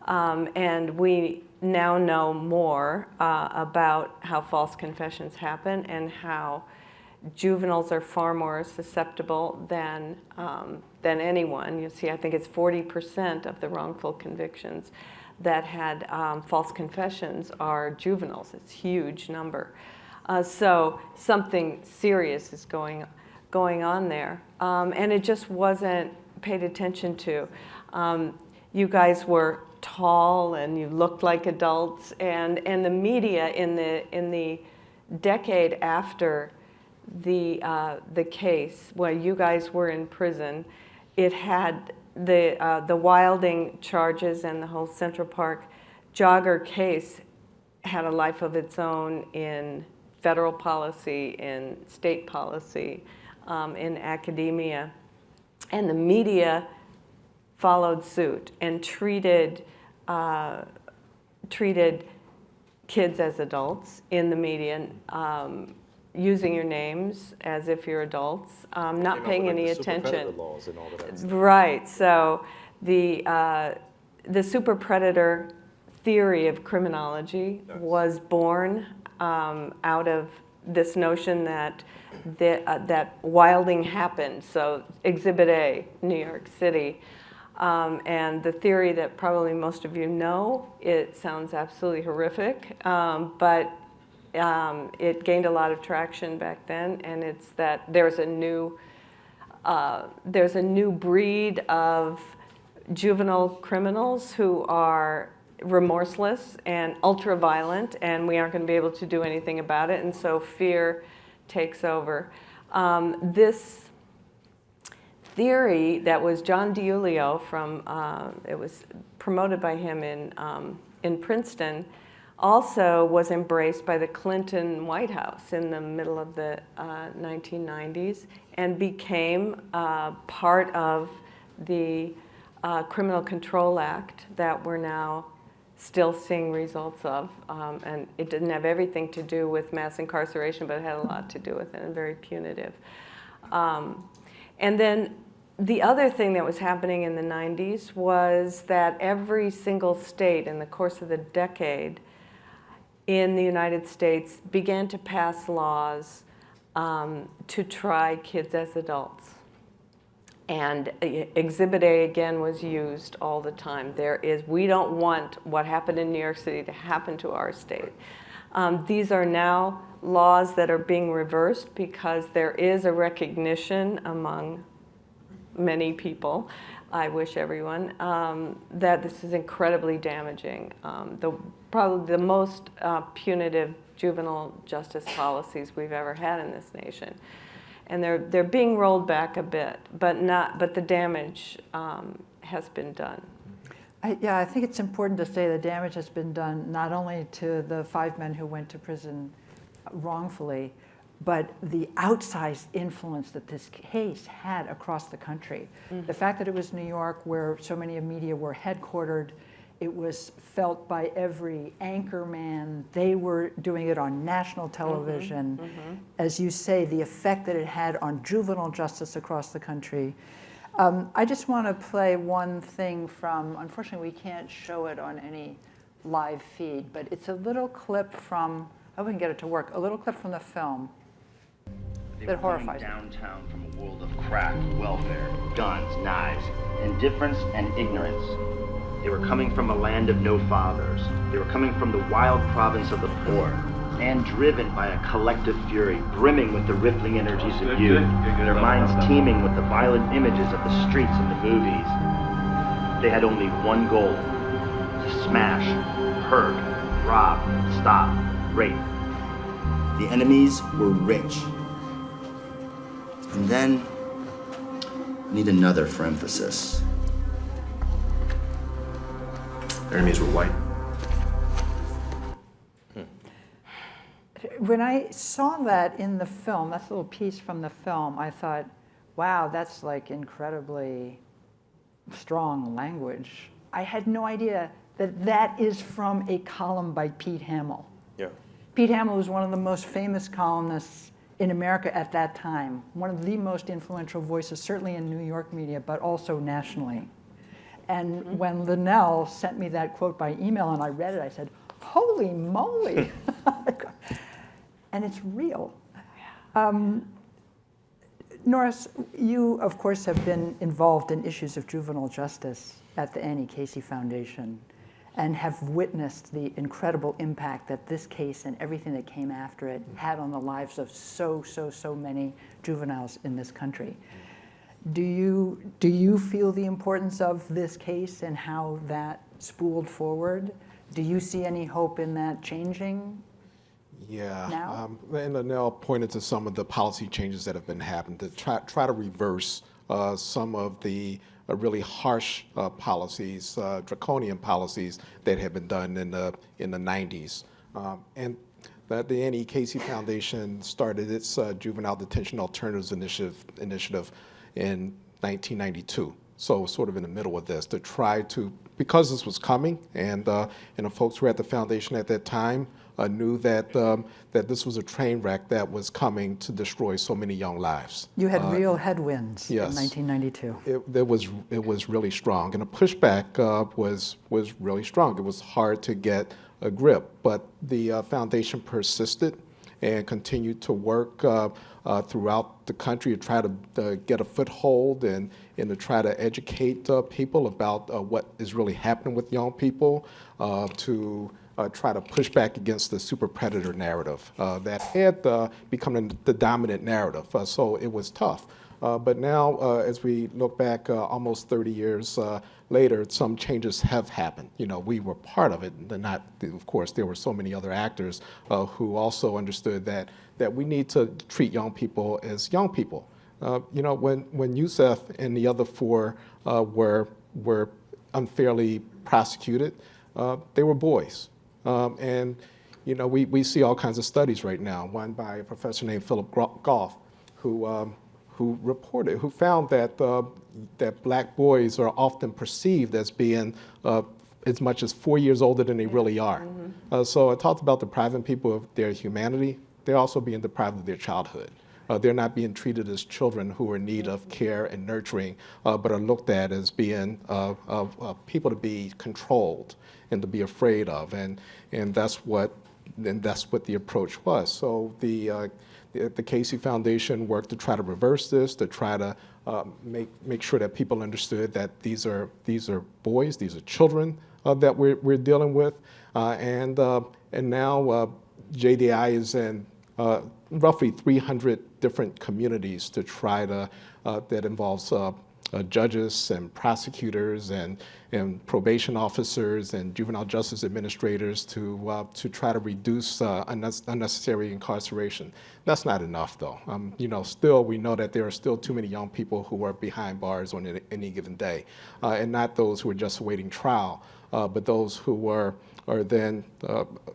And we now know more about how false confessions happen and how juveniles are far more susceptible than anyone. You see, I think it's 40% of the wrongful convictions that had false confessions are juveniles. It's a huge number. So something serious is going on there. And it just wasn't paid attention to. You guys were tall and you looked like adults, and the media in the decade after the case, where you guys were in prison, it had the Wilding charges, and the whole Central Park jogger case had a life of its own in federal policy, in state policy, in academia, and the media followed suit and treated kids as adults in the media, using your names as if you're adults, not paying any attention. Laws and all of that stuff. Right. So the super predator theory of criminology was born out of this notion that Wilding happened. So Exhibit A, New York City. And the theory that probably most of you know, it sounds absolutely horrific, but it gained a lot of traction back then, and it's that there's a new breed of juvenile criminals who are remorseless and ultra-violent, and we aren't going to be able to do anything about it, and so fear takes over. This theory that was John DiIulio from, it was promoted by him in Princeton, also was embraced by the Clinton White House in the middle of the 1990s and became part of the Criminal Control Act that we're now still seeing results of. And it didn't have everything to do with mass incarceration, but it had a lot to do with it, and very punitive. And then the other thing that was happening in the 90s was that every single state in the course of the decade in the United States began to pass laws to try kids as adults. And Exhibit A, again, was used all the time. We don't want what happened in New York City to happen to our state. These are now laws that are being reversed because there is a recognition among many people, I wish everyone, that this is incredibly damaging. Probably the most punitive juvenile justice policies we've ever had in this nation. And they're being rolled back a bit, but the damage has been done. Yeah, I think it's important to say the damage has been done not only to the 5 men who went to prison wrongfully, but the outsized influence that this case had across the country. The fact that it was New York, where so many of media were headquartered, it was felt by every anchor man. They were doing it on national television. As you say, the effect that it had on juvenile justice across the country. I just want to play one thing from, unfortunately, we can't show it on any live feed, but it's a little clip from, I wouldn't get it to work, a little clip from the film that horrifies me. Downtown from a world of crack, welfare, guns, knives, indifference, and ignorance. They were coming from a land of no fathers. They were coming from the wild province of the poor, and driven by a collective fury, brimming with the rippling energies of youth, their minds teeming with the violent images of the streets and the movies. They had only one goal: to smash, hurt, rob, stop, rape. The enemies were rich. And then, I need another for emphasis. Their enemies were white. When I saw that in the film, that little piece from the film, I thought, wow, that's like incredibly strong language. I had no idea that that is from a column by Pete Hamill. Yeah. Pete Hamill was one of the most famous columnists in America at that time, one of the most influential voices, certainly in New York media, but also nationally. And when LynNell sent me that quote by email and I read it, I said, holy moly. And it's real. Norris, you, of course, have been involved in issues of juvenile justice at the Annie Casey Foundation and have witnessed the incredible impact that this case and everything that came after it had on the lives of so many juveniles in this country. Do you feel the importance of this case and how that spooled forward? Do you see any hope in that changing? Yeah, now? And LynNell pointed to some of the policy changes that have been happening to try to reverse some of the really harsh policies, draconian policies that had been done in the 90s. And that the Annie Casey Foundation started its Juvenile Detention Alternatives Initiative in 1992. So sort of in the middle of this to try to, because this was coming, and the folks who were at the foundation at that time knew that that this was a train wreck that was coming to destroy so many young lives. You had real headwinds in 1992. It was really strong, and the pushback was really strong. It was hard to get a grip, but the foundation persisted and continued to work throughout the country to try to get a foothold and to try to educate people about what is really happening with young people, to try to push back against the super predator narrative that had become the dominant narrative. So it was tough. But now, as we look back almost 30 years later, some changes have happened. We were part of it. Of course, there were so many other actors who also understood that we need to treat young people as young people. When Yusef and the other four were unfairly prosecuted, they were boys. And we see all kinds of studies right now, one by a professor named Philip Goff, who found that black boys are often perceived as being as much as 4 years older than they really are. So it talks about depriving people of their humanity. They're also being deprived of their childhood. They're not being treated as children who are in need of care and nurturing, but are looked at as being people to be controlled and to be afraid of, and that's what the approach was. So the Casey Foundation worked to try to reverse this, to try to make sure that people understood that these are boys, these are children that we're dealing with, and now JDI is in roughly 300 different communities to try to that involves judges and prosecutors and probation officers and juvenile justice administrators to try to reduce unnecessary incarceration. That's not enough, though. Still we know that there are still too many young people who are behind bars on any given day, and not those who are just awaiting trial, but those who are then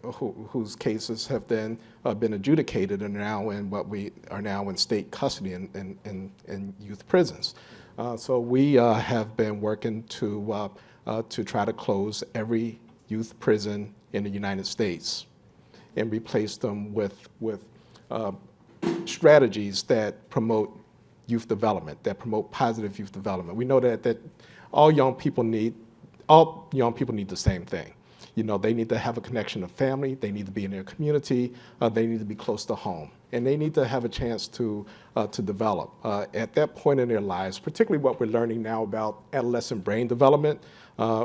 whose cases have then been adjudicated and now in what we are now in state custody in youth prisons. So we have been working to try to close every youth prison in the United States and replace them with strategies that promote youth development, that promote positive youth development. We know that all young people need the same thing. They need to have a connection to family, they need to be in their community, they need to be close to home, and they need to have a chance to develop. At that point in their lives, particularly what we're learning now about adolescent brain development,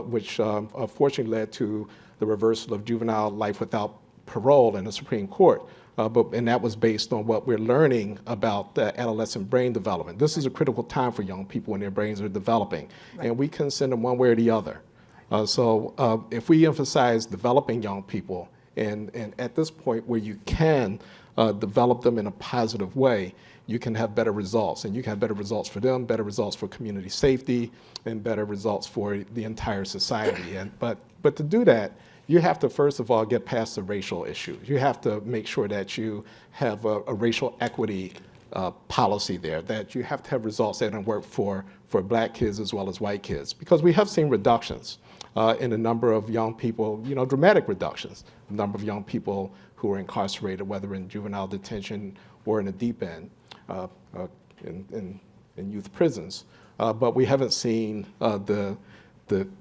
which unfortunately led to the reversal of juvenile life without parole in the Supreme Court. And that was based on what we're learning about adolescent brain development. This is a critical time for young people when their brains are developing, and we can send them one way or the other. So if we emphasize developing young people, and at this point where you can develop them in a positive way, you can have better results. And you can have better results for them, better results for community safety, and better results for the entire society. But to do that, you have to, first of all, get past the racial issue. You have to make sure that you have a racial equity policy there, that you have to have results that work for black kids as well as white kids. Because we have seen reductions in the number of young people, dramatic reductions, the number of young people who are incarcerated, whether in juvenile detention or in the deep end, in youth prisons. But we haven't seen the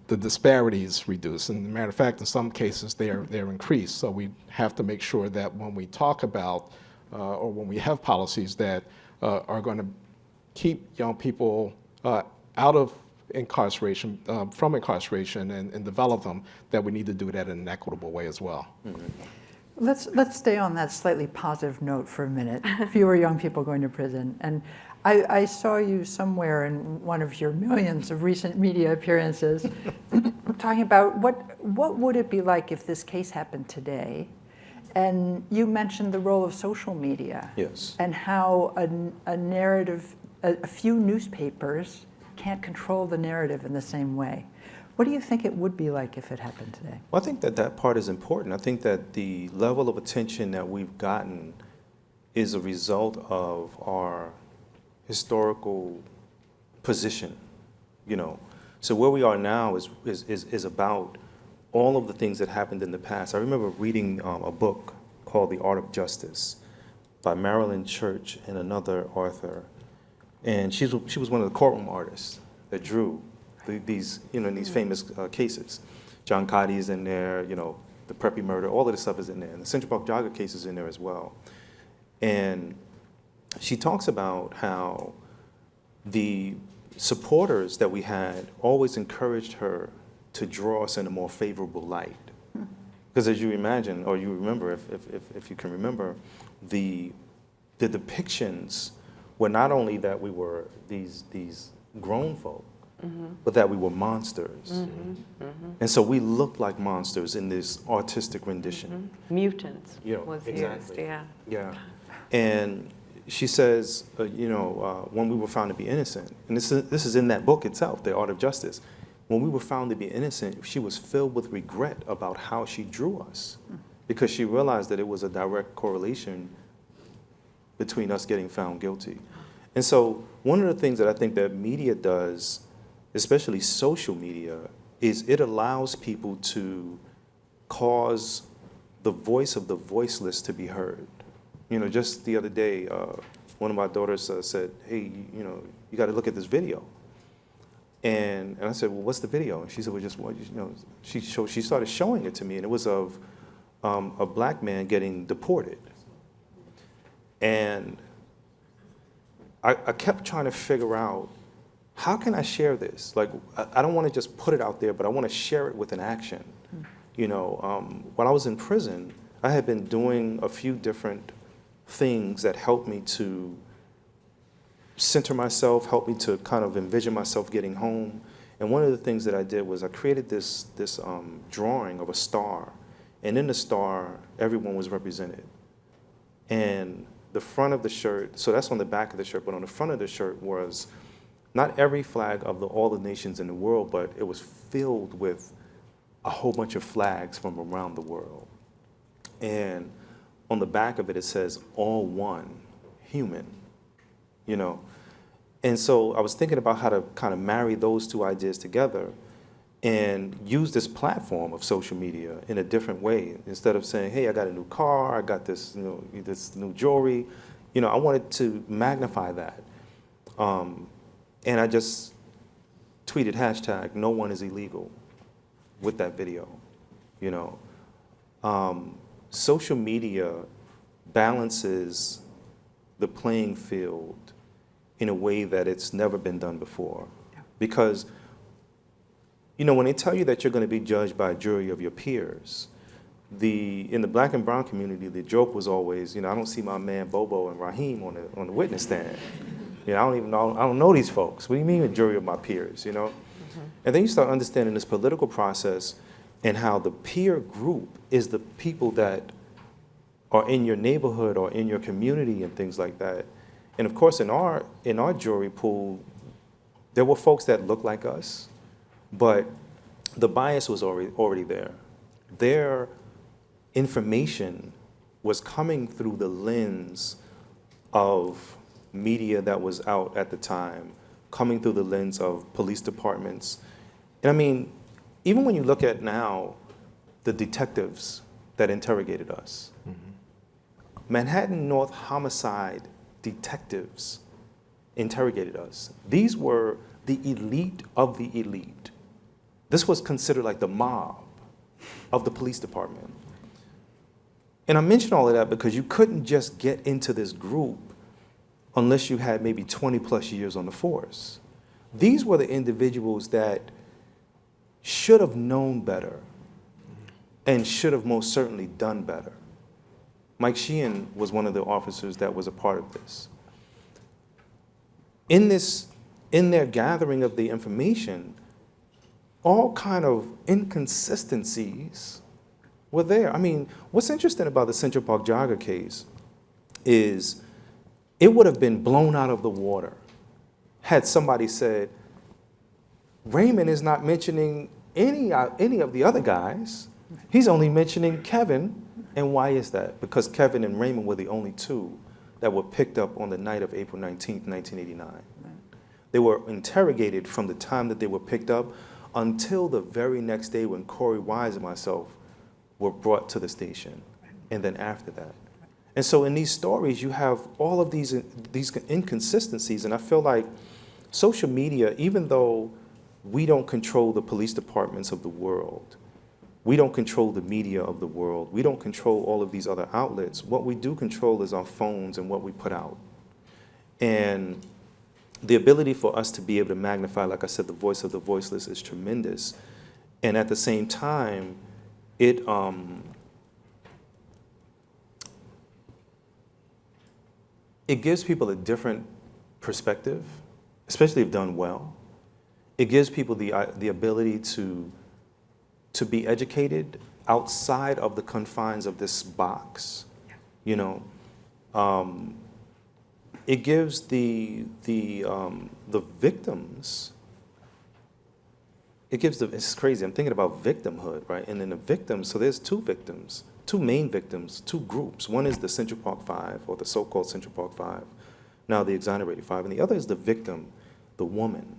disparities reduce. And as a matter of fact, in some cases, they're increased. So we have to make sure that when we talk about, or when we have policies that are going to keep young people out of incarceration, from incarceration and develop them, that we need to do that in an equitable way as well. Let's stay on that slightly positive note for a minute. Fewer young people going to prison. And I saw you somewhere in one of your millions of recent media appearances talking about what would it be like if this case happened today? And you mentioned the role of social media. Yes. And how a narrative, a few newspapers can't control the narrative in the same way. What do you think it would be like if it happened today? Well, I think that part is important. I think that the level of attention that we've gotten is a result of our historical position, So where we are now is about all of the things that happened in the past. I remember reading a book called The Art of Justice by Marilyn Church and another author. And she was one of the courtroom artists that drew these famous cases. John Cotty's in there, the Preppy murder, all of this stuff is in there. And the Central Park Jogger case is in there as well. And she talks about how the supporters that we had always encouraged her to draw us in a more favorable light. Because as you imagine, or you remember, if you can remember, the depictions were not only that we were these grown folk, but that we were monsters. And so we looked like monsters in this artistic rendition. Mutants was exactly. used, yeah. Yeah. And she says, when we were found to be innocent, and this is in that book itself, The Art of Justice, when we were found to be innocent, she was filled with regret about how she drew us, because she realized that it was a direct correlation between us getting found guilty. And so one of the things that I think that media does, especially social media, is it allows people to cause the voice of the voiceless to be heard. Just the other day, one of my daughters said, hey, you got to look at this video. And I said, well, what's the video? And she said, well, just what, she started showing it to me, and it was of a black man getting deported. And I kept trying to figure out, how can I share this? Like, I don't want to just put it out there, but I want to share it with an action. When I was in prison, I had been doing a few different things that helped me to center myself, helped me to kind of envision myself getting home. And one of the things that I did was I created this drawing of a star. And in the star, everyone was represented. And the front of the shirt, so that's on the back of the shirt, but on the front of the shirt was not every flag of all the nations in the world, but it was filled with a whole bunch of flags from around the world. And on the back of it, it says, all one, human, And so I was thinking about how to kind of marry those two ideas together and use this platform of social media in a different way. Instead of saying, hey, I got a new car, I got this, this new jewelry, I wanted to magnify that. And I just tweeted hashtag, no one is illegal, with that video, Social media balances the playing field in a way that it's never been done before. Yeah. Because, when they tell you that you're going to be judged by a jury of your peers, in the black and brown community, the joke was always, I don't see my man Bobo and Raheem on the witness stand. I don't know these folks. What do you mean a jury of my peers, And then you start understanding this political process and how the peer group is the people that are in your neighborhood or in your community and things like that. And of course, in our jury pool, there were folks that looked like us, but the bias was already there. Their information was coming through the lens of media that was out at the time, coming through the lens of police departments. And I mean, even when you look at now the detectives that interrogated us, Manhattan North homicide detectives interrogated us. These were the elite of the elite. This was considered like the mob of the police department. And I mention all of that because you couldn't just get into this group unless you had maybe 20 plus years on the force. These were the individuals that should have known better and should have most certainly done better. Mike Sheehan was one of the officers that was a part of this. In their gathering of the information, all kind of inconsistencies were there. I mean, what's interesting about the Central Park jogger case is it would have been blown out of the water had somebody said, Raymond is not mentioning any of the other guys. He's only mentioning Kevin. And why is that? Because Kevin and Raymond were the only two that were picked up on the night of April 19th, 1989. They were interrogated from the time that they were picked up until the very next day when Corey Wise and myself were brought to the station, and then after that. And so in these stories, you have all of these inconsistencies, and I feel like social media, even though we don't control the police departments of the world, we don't control the media of the world, we don't control all of these other outlets, what we do control is our phones and what we put out. And the ability for us to be able to magnify, like I said, the voice of the voiceless is tremendous. And at the same time, it gives people a different perspective, especially if done well. it gives people the ability to be educated outside of the confines of this box, you know. It gives the victims, it's crazy, I'm thinking about victimhood, right? And then the victims, so there's two victims, two main victims, two groups. One is the Central Park Five, or the so-called Central Park Five, now the Exonerated Five, and the other is the victim, the woman.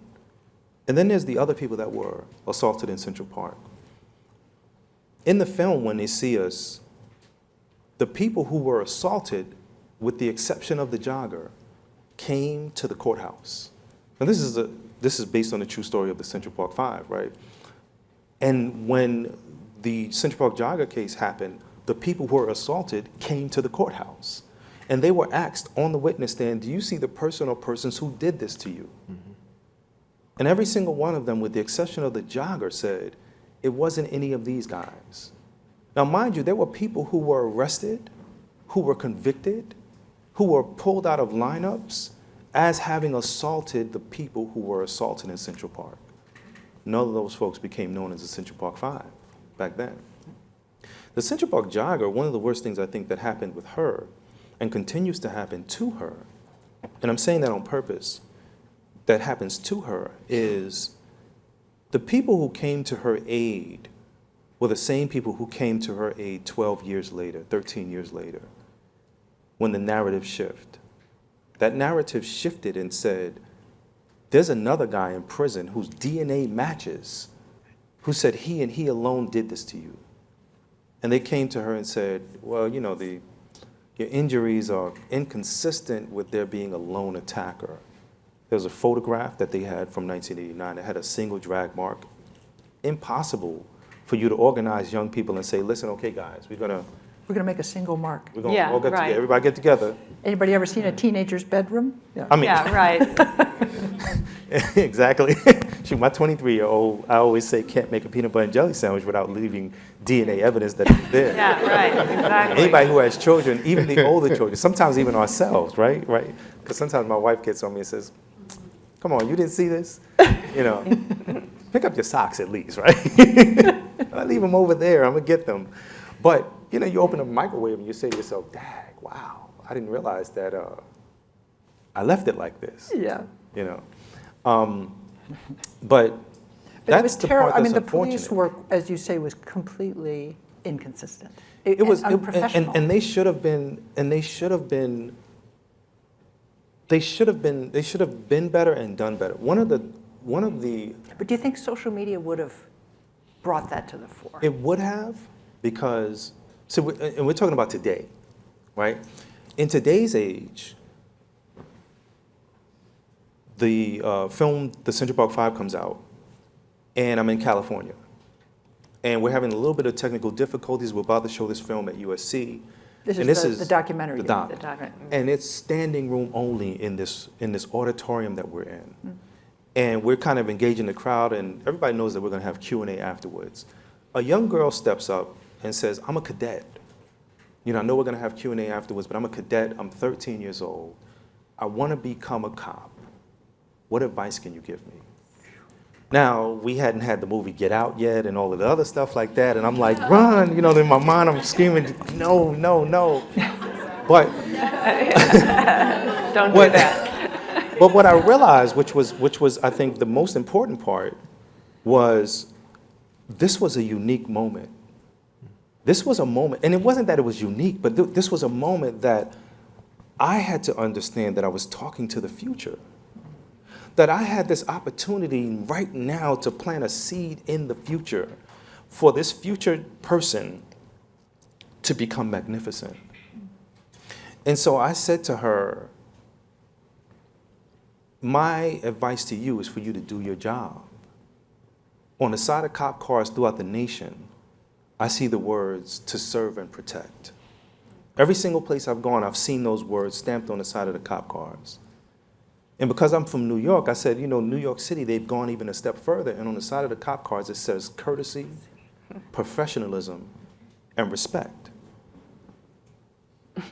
And then there's the other people that were assaulted in Central Park. In the film, when they see us, the people who were assaulted, with the exception of the jogger, came to the courthouse. Now this is based on the true story of the Central Park Five, right? And when the Central Park jogger case happened, the people who were assaulted came to the courthouse. And they were asked on the witness stand, do you see the person or persons who did this to you? Mm-hmm. And every single one of them, with the exception of the jogger, said, it wasn't any of these guys. Now, mind you, there were people who were arrested, who were convicted, who were pulled out of lineups as having assaulted the people who were assaulted in Central Park. None of those folks became known as the Central Park Five back then. The Central Park jogger, one of the worst things I think that happened with her and continues to happen to her, and I'm saying that on purpose, that happens to her, is the people who came to her aid were the same people who came to her aid 12 years later, 13 years later, when the narrative shifted. That narrative shifted and said, there's another guy in prison whose DNA matches, who said he and he alone did this to you. And they came to her and said, well, you know, your injuries are inconsistent with there being a lone attacker. There was a photograph that they had from 1989 that had a single drag mark. Impossible for you to organize young people and say, listen, okay, guys, we're gonna make a single mark. We're gonna all get together. Everybody get together. Anybody ever seen a teenager's bedroom? Yeah. I mean, yeah, right. Exactly. Shoot, my 23-year-old, I always say, can't make a peanut butter and jelly sandwich without leaving DNA evidence that it's there. Yeah, right, exactly. Anybody who has children, even the older children, sometimes even ourselves, right? Because sometimes my wife gets on me and says, come on, you didn't see this? You know, pick up your socks at least, right? I leave them over there, I'm gonna get them. But, you know, you open a microwave and you say to yourself, dag, wow, I didn't realize that I left it like this. Yeah. You know, but that's the part that's I mean, the unfortunate. police work, as you say, was completely inconsistent. It was unprofessional. and they should have been better and done better. One of the. But do you think social media would have brought that to the fore? It would have, because and we're talking about today, right? In today's age, the film The Central Park Five comes out, and I'm in California. And we're having a little bit of technical difficulties. We're about to show this film at USC. This is the documentary. The doc. And it's standing room only in this auditorium that we're in. Mm. And we're kind of engaging the crowd, and everybody knows that we're gonna have Q&A afterwards. A young girl steps up and says, I'm a cadet. You know, I know we're gonna have Q&A afterwards, but I'm a cadet, I'm 13 years old. I wanna become a cop. What advice can you give me? Now, we hadn't had the movie Get Out yet and all of the other stuff like that, and I'm like, run, you know, in my mind I'm screaming, no, no, no. But don't do that. But what I realized, which was I think the most important part, was this was a unique moment. This was a moment, and it wasn't that it was unique, but this was a moment that I had to understand that I was talking to the future. That I had this opportunity right now to plant a seed in the future for this future person to become magnificent. And so I said to her, my advice to you is for you to do your job. On the side of cop cars throughout the nation, I see the words, to serve and protect. Every single place I've gone, I've seen those words stamped on the side of the cop cars. And because I'm from New York, I said, you know, New York City, they've gone even a step further. And on the side of the cop cars, it says courtesy, professionalism, and respect.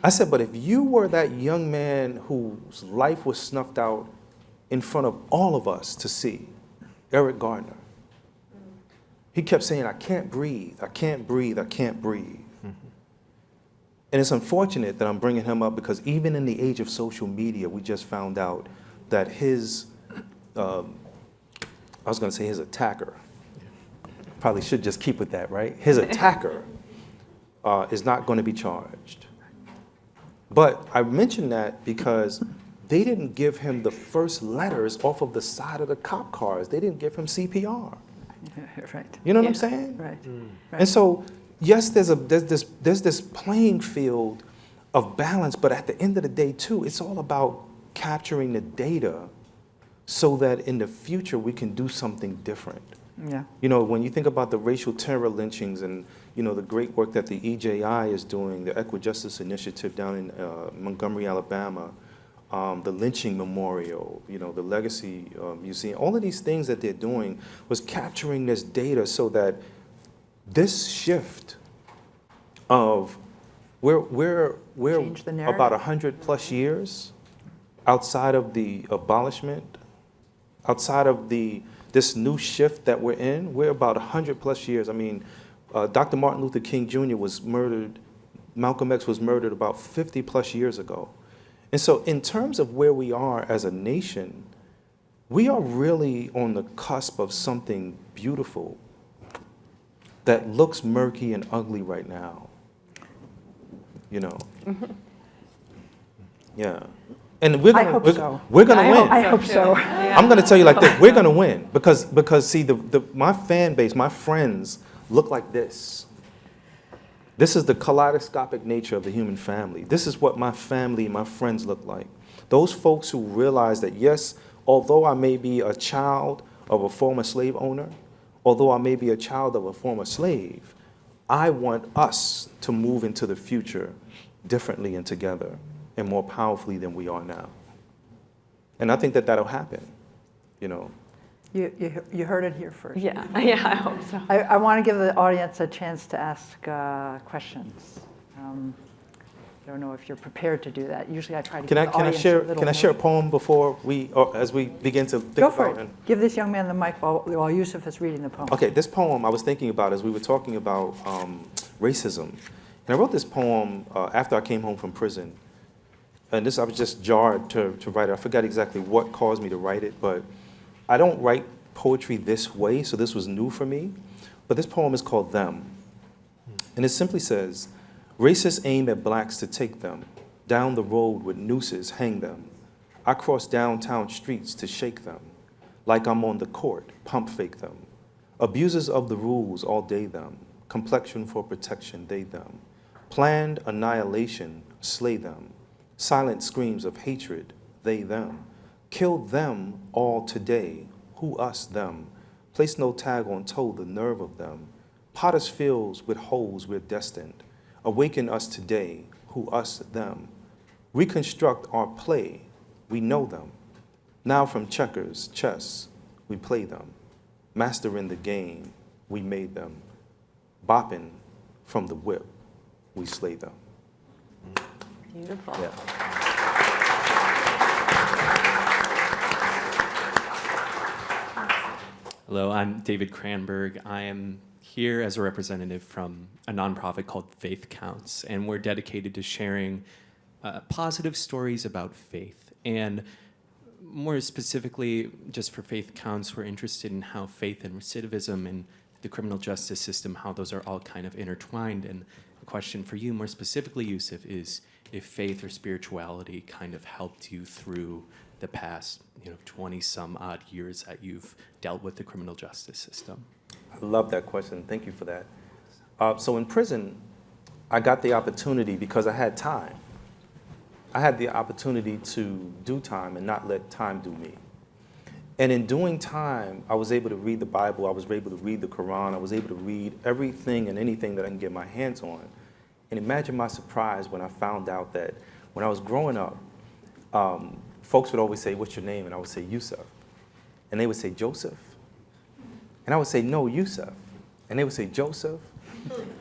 I said, but if you were that young man whose life was snuffed out in front of all of us to see, Eric Gardner. He kept saying, I can't breathe, I can't breathe, I can't breathe. And it's unfortunate that I'm bringing him up because even in the age of social media, we just found out that his, I was going to say his attacker, probably should just keep with that, right? His attacker is not going to be charged. But I mention that because they didn't give him the first letters off of the side of the cop cars. They didn't give him CPR. Right. You know what I'm saying? Right. And so, yes, there's this playing field of balance, but at the end of the day, too, it's all about capturing the data so that in the future we can do something different. Yeah. You know, when you think about the racial terror lynchings and, you know, the great work that the EJI is doing, the Equijustice Initiative down in Montgomery, Alabama, the lynching memorial, you know, the legacy museum, all of these things that they're doing was capturing this data so that this shift of we're about 100+ years outside of the abolishment, outside of this new shift that we're in, we're about 100+ years. I mean, Dr. Martin Luther King Jr. was murdered, Malcolm X was murdered about 50+ years ago. And so in terms of where we are as a nation, we are really on the cusp of something beautiful that looks murky and ugly right now. You know? Yeah. And we're gonna, we're gonna win. I hope so. I'm gonna tell you like this, we're gonna win because see, my fan base, my friends look like this. This is the kaleidoscopic nature of the human family. This is what my family, my friends look like. Those folks who realize that, yes, although I may be a child of a former slave owner, although I may be a child of a former slave, I want us to move into the future differently and together and more powerfully than we are now. And I think that that'll happen, you know. You heard it here first. Yeah, yeah, I hope so. I want to give the audience a chance to ask questions. I don't know if you're prepared to do that. Usually I try to give the audience a little Can I share a poem before as we begin to think about it? Go for it. Give this young man the mic while Yusef is reading the poem. Okay, this poem I was thinking about as we were talking about racism. And I wrote this poem after I came home from prison. And this, I was just jarred to write it. I forgot exactly what caused me to write it, but I don't write poetry this way, so this was new for me. But this poem is called Them. And it simply says, racists aim at blacks to take them. Down the road with nooses, hang them. I cross downtown streets to shake them. Like I'm on the court, pump fake them. Abusers of the rules all day them. Complexion for protection, they them. Planned annihilation, slay them. Silent screams of hatred, they them. Kill them all today, who us them. Place no tag on toe, the nerve of them. Potter's fields with holes we're destined. Awaken us today, who us them. Reconstruct our play, we know them. Now from checkers, chess, we play them. Mastering the game, we made them. Bopping from the whip, we slay them. Beautiful. Yeah. Hello, I'm David Cranberg. I am here as a representative from a nonprofit called Faith Counts, and we're dedicated to sharing positive stories about faith. And more specifically, just for Faith Counts, we're interested in how faith and recidivism and the criminal justice system, how those are all kind of intertwined. And the question for you, more specifically, Yusef, is if faith or spirituality kind of helped you through the past 20-some odd years that you've dealt with the criminal justice system. I love that question. Thank you for that. So in prison, I got the opportunity because I had time. I had the opportunity to do time and not let time do me. And in doing time, I was able to read the Bible, I was able to read the Quran, I was able to read everything and anything that I can get my hands on. And imagine my surprise when I found out that when I was growing up, folks would always say, what's your name? And I would say, Yusef. And they would say, Joseph. And I would say, no, Yusef. And they would say, Joseph.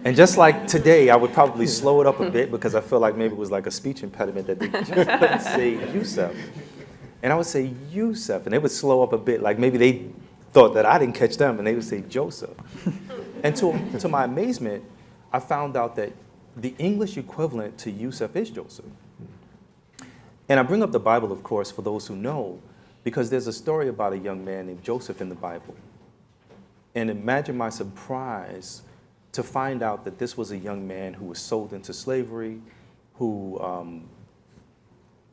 And just like today, I would probably slow it up a bit because I felt like maybe it was like a speech impediment that they just couldn't say Yusef. And I would say Yusef, and they would slow up a bit, like maybe they thought that I didn't catch them, and they would say Joseph. And to my amazement, I found out that the English equivalent to Yusef is Joseph. And I bring up the Bible, of course, for those who know, because there's a story about a young man named Joseph in the Bible. And imagine my surprise to find out that this was a young man who was sold into slavery, who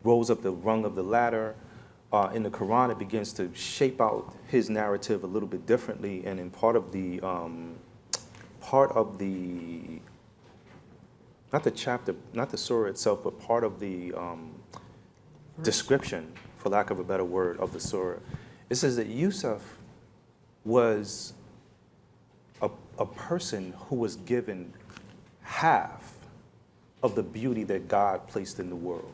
rose up the rung of the ladder. In the Quran, it begins to shape out his narrative a little bit differently, and in part of the not the chapter, not the surah itself, but part of the description, for lack of a better word, of the surah, it says that Yusuf was a person who was given half of the beauty that God placed in the world.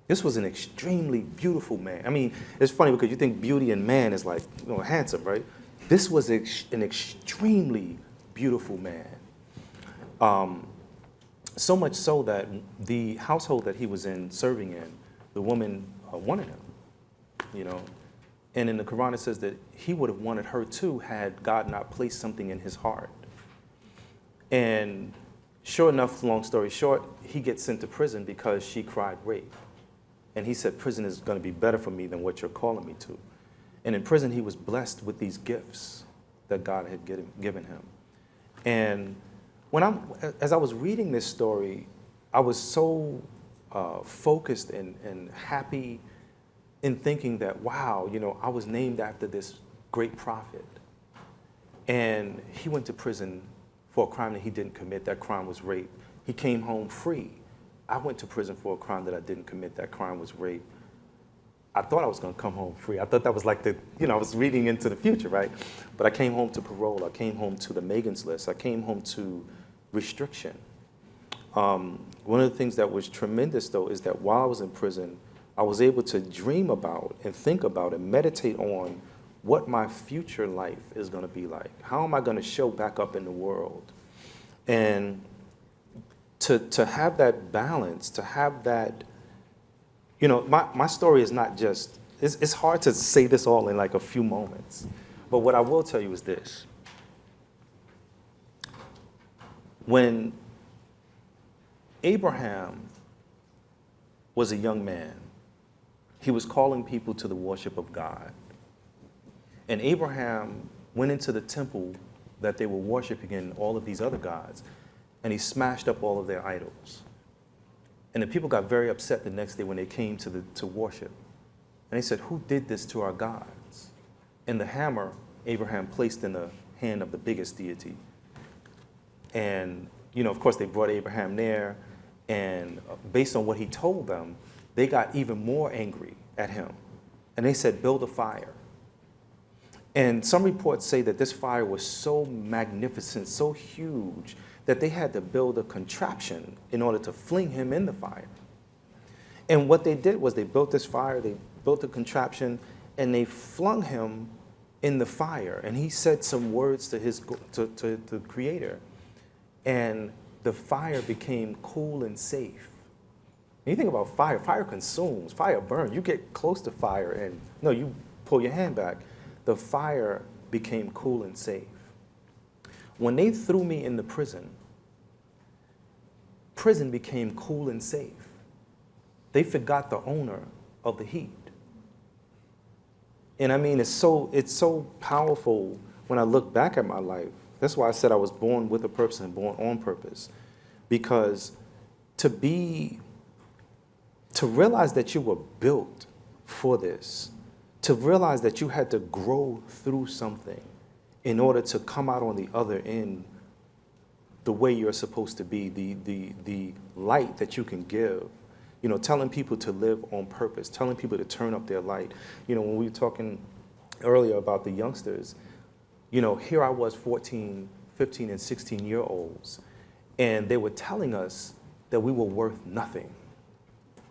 This was an extremely beautiful man. I mean, it's funny because you think beauty in man is like, handsome, right? This was an extremely beautiful man. So much so that the household that he was serving in, the woman wanted him, And in the Quran it says that he would have wanted her too had God not placed something in his heart. And sure enough, long story short, he gets sent to prison because she cried rape. And he said, prison is going to be better for me than what you're calling me to. And in prison, he was blessed with these gifts that God had given him. And as I was reading this story, I was so focused and happy in thinking that, wow, I was named after this great prophet. And he went to prison for a crime that he didn't commit. That crime was rape. He came home free. I went to prison for a crime that I didn't commit. That crime was rape. I thought I was going to come home free. I thought that was like I was reading into the future, right? But I came home to parole. I came home to the Megan's list. I came home to restriction. One of the things that was tremendous, though, is that while I was in prison, I was able to dream about and think about and meditate on what my future life is going to be like. How am I going to show back up in the world? And to have that balance, to have that, my story is not just, it's hard to say this all in like a few moments. But what I will tell you is this. When Abraham was a young man, he was calling people to the worship of God. And Abraham went into the temple that they were worshiping in all of these other gods, and he smashed up all of their idols. And the people got very upset the next day when they came to worship. And they said, who did this to our gods? And the hammer Abraham placed in the hand of the biggest deity. And, of course, they brought Abraham there, and based on what he told them, they got even more angry at him. And they said, build a fire. And some reports say that this fire was so magnificent, so huge, that they had to build a contraption in order to fling him in the fire. And what they did was they built this fire, they built a contraption, and they flung him in the fire. And he said some words to the Creator. And the fire became cool and safe. When you think about fire, fire consumes, fire burns. You get close to fire and, no, you pull your hand back. The fire became cool and safe. When they threw me in the prison became cool and safe. They forgot the owner of the heat. And I mean, it's so powerful when I look back at my life. That's why I said I was born with a purpose and born on purpose. Because to realize that you were built for this, to realize that you had to grow through something in order to come out on the other end the way you're supposed to be, the light that you can give, telling people to live on purpose, telling people to turn up their light. When we were talking earlier about the youngsters, here I was 14, 15, and 16-year-olds, and they were telling us that we were worth nothing,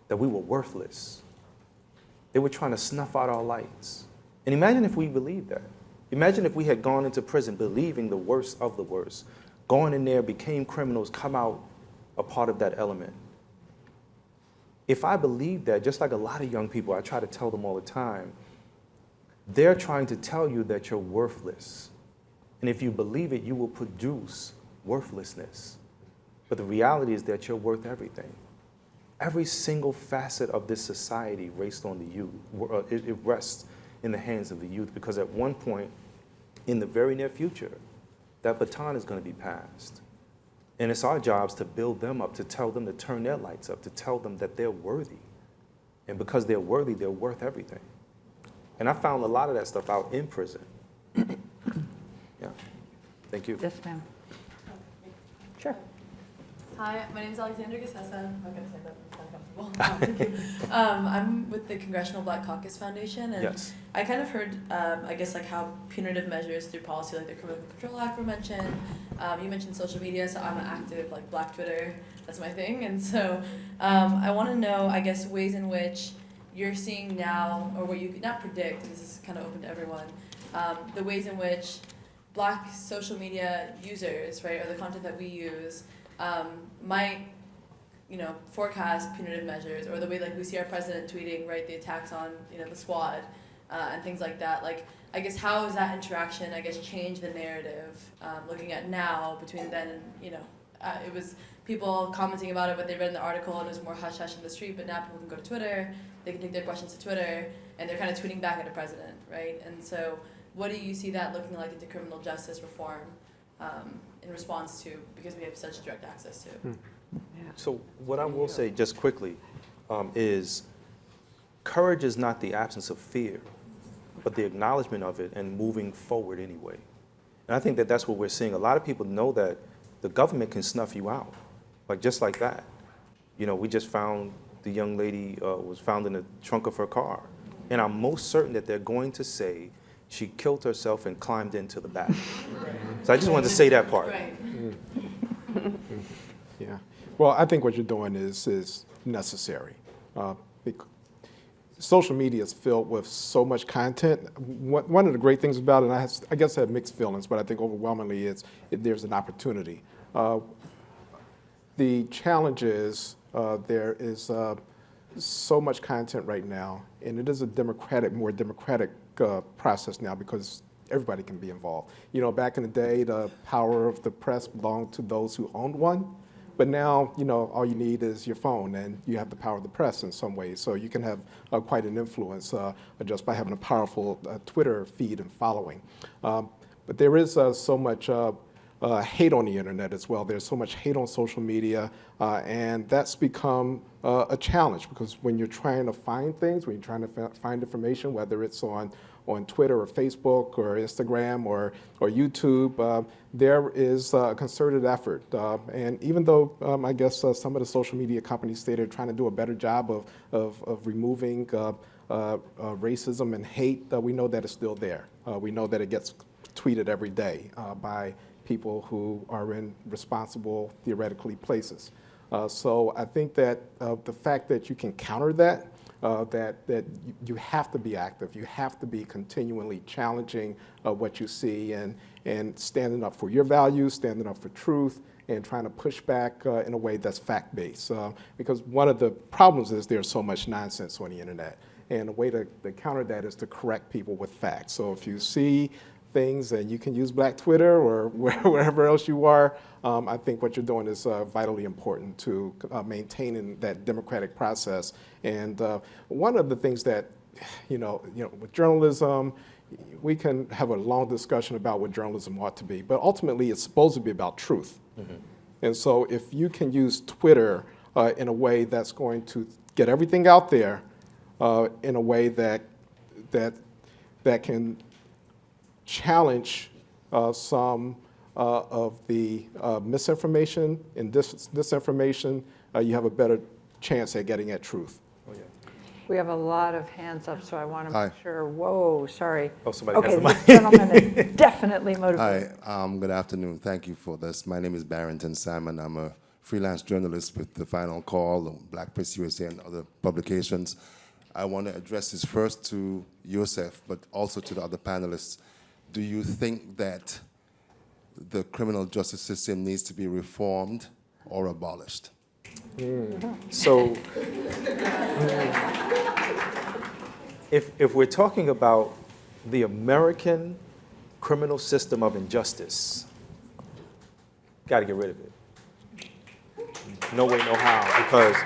that we were worthless. They were trying to snuff out our lights. And imagine if we believed that. Imagine if we had gone into prison believing the worst of the worst, gone in there, became criminals, come out a part of that element. If I believed that, just like a lot of young people, I try to tell them all the time, they're trying to tell you that you're worthless. And if you believe it, you will produce worthlessness. But the reality is that you're worth everything. Every single facet of this society rests on the youth. It rests in the hands of the youth, because at one point in the very near future, that baton is going to be passed. And it's our jobs to build them up, to tell them to turn their lights up, to tell them that they're worthy. And because they're worthy, they're worth everything. And I found a lot of that stuff out in prison. Yeah. Thank you. Yes, ma'am. Sure. Hi, my name is Alexandra Gassessa. I'm not going to say that. It's uncomfortable. Thank you. I'm with the Congressional Black Caucus Foundation, and Yes. I kind of heard, I guess, like how punitive measures through policy, like the Criminal Control Act, were mentioned. You mentioned social media, so I'm an active, like Black Twitter. That's my thing, and so I want to know, I guess, ways in which you're seeing now, or what you could not predict. This is kind of open to everyone. The ways in which Black social media users, right, or the content that we use, might, forecast punitive measures, or the way like we see our president tweeting, right, the attacks on, the squad, and things like that. Like, I guess, how has that interaction, I guess, changed the narrative, looking at now between then and, it was people commenting about it, what they read in the article, and it was more hush-hush in the street, but now people can go to Twitter, they can take their questions to Twitter, and they're kind of tweeting back at a president, right? And so what do you see that looking like into criminal justice reform in response to, because we have such direct access to? So what I will say just quickly is courage is not the absence of fear, but the acknowledgement of it and moving forward anyway. And I think that that's what we're seeing. A lot of people know that the government can snuff you out, like just like that. We just found the young lady was found in the trunk of her car. And I'm most certain that they're going to say she killed herself and climbed into the back. So I just wanted to say that part. Yeah. Well, I think what you're doing is necessary. Social media is filled with so much content. One of the great things about it, and I guess I have mixed feelings, but I think overwhelmingly there's an opportunity. The challenge is there is so much content right now, and it is a more democratic process now because everybody can be involved. Back in the day, the power of the press belonged to those who owned one. But now, all you need is your phone, and you have the power of the press in some ways. So you can have quite an influence just by having a powerful Twitter feed and following. But there is so much hate on the internet as well. There's so much hate on social media, and that's become a challenge, because when you're trying to find things, when you're trying to find information, whether it's on Twitter or Facebook or Instagram or YouTube, there is a concerted effort. And even though I guess some of the social media companies say they're trying to do a better job of removing racism and hate, we know that it's still there. We know that it gets tweeted every day by people who are in responsible, theoretically, places. So I think that the fact that you can counter that, that you have to be active. You have to be continually challenging what you see and standing up for your values, standing up for truth, and trying to push back in a way that's fact-based. Because one of the problems is there's so much nonsense on the internet. And the way to counter that is to correct people with facts. So if you see things, and you can use Black Twitter or wherever else you are, I think what you're doing is vitally important to maintaining that democratic process. And one of the things that, with journalism, we can have a long discussion about what journalism ought to be, but ultimately it's supposed to be about truth. Mm-hmm. And so if you can use Twitter in a way that's going to get everything out there in a way that can challenge some of the misinformation and disinformation, you have a better chance at getting at truth. Oh, yeah. We have a lot of hands up, so I want to make Hi. sure. Whoa, sorry. Oh, somebody has the this mic. gentleman is definitely motivated. Hi, good afternoon. Thank you for this. My name is Barrington Simon. I'm a freelance journalist with The Final Call, Black Press USA, and other publications. I want to address this first to Yusef, but also to the other panelists. Do you think that the criminal justice system needs to be reformed or abolished? So if we're talking about the American criminal system of injustice. Got to get rid of it. No way, no how, because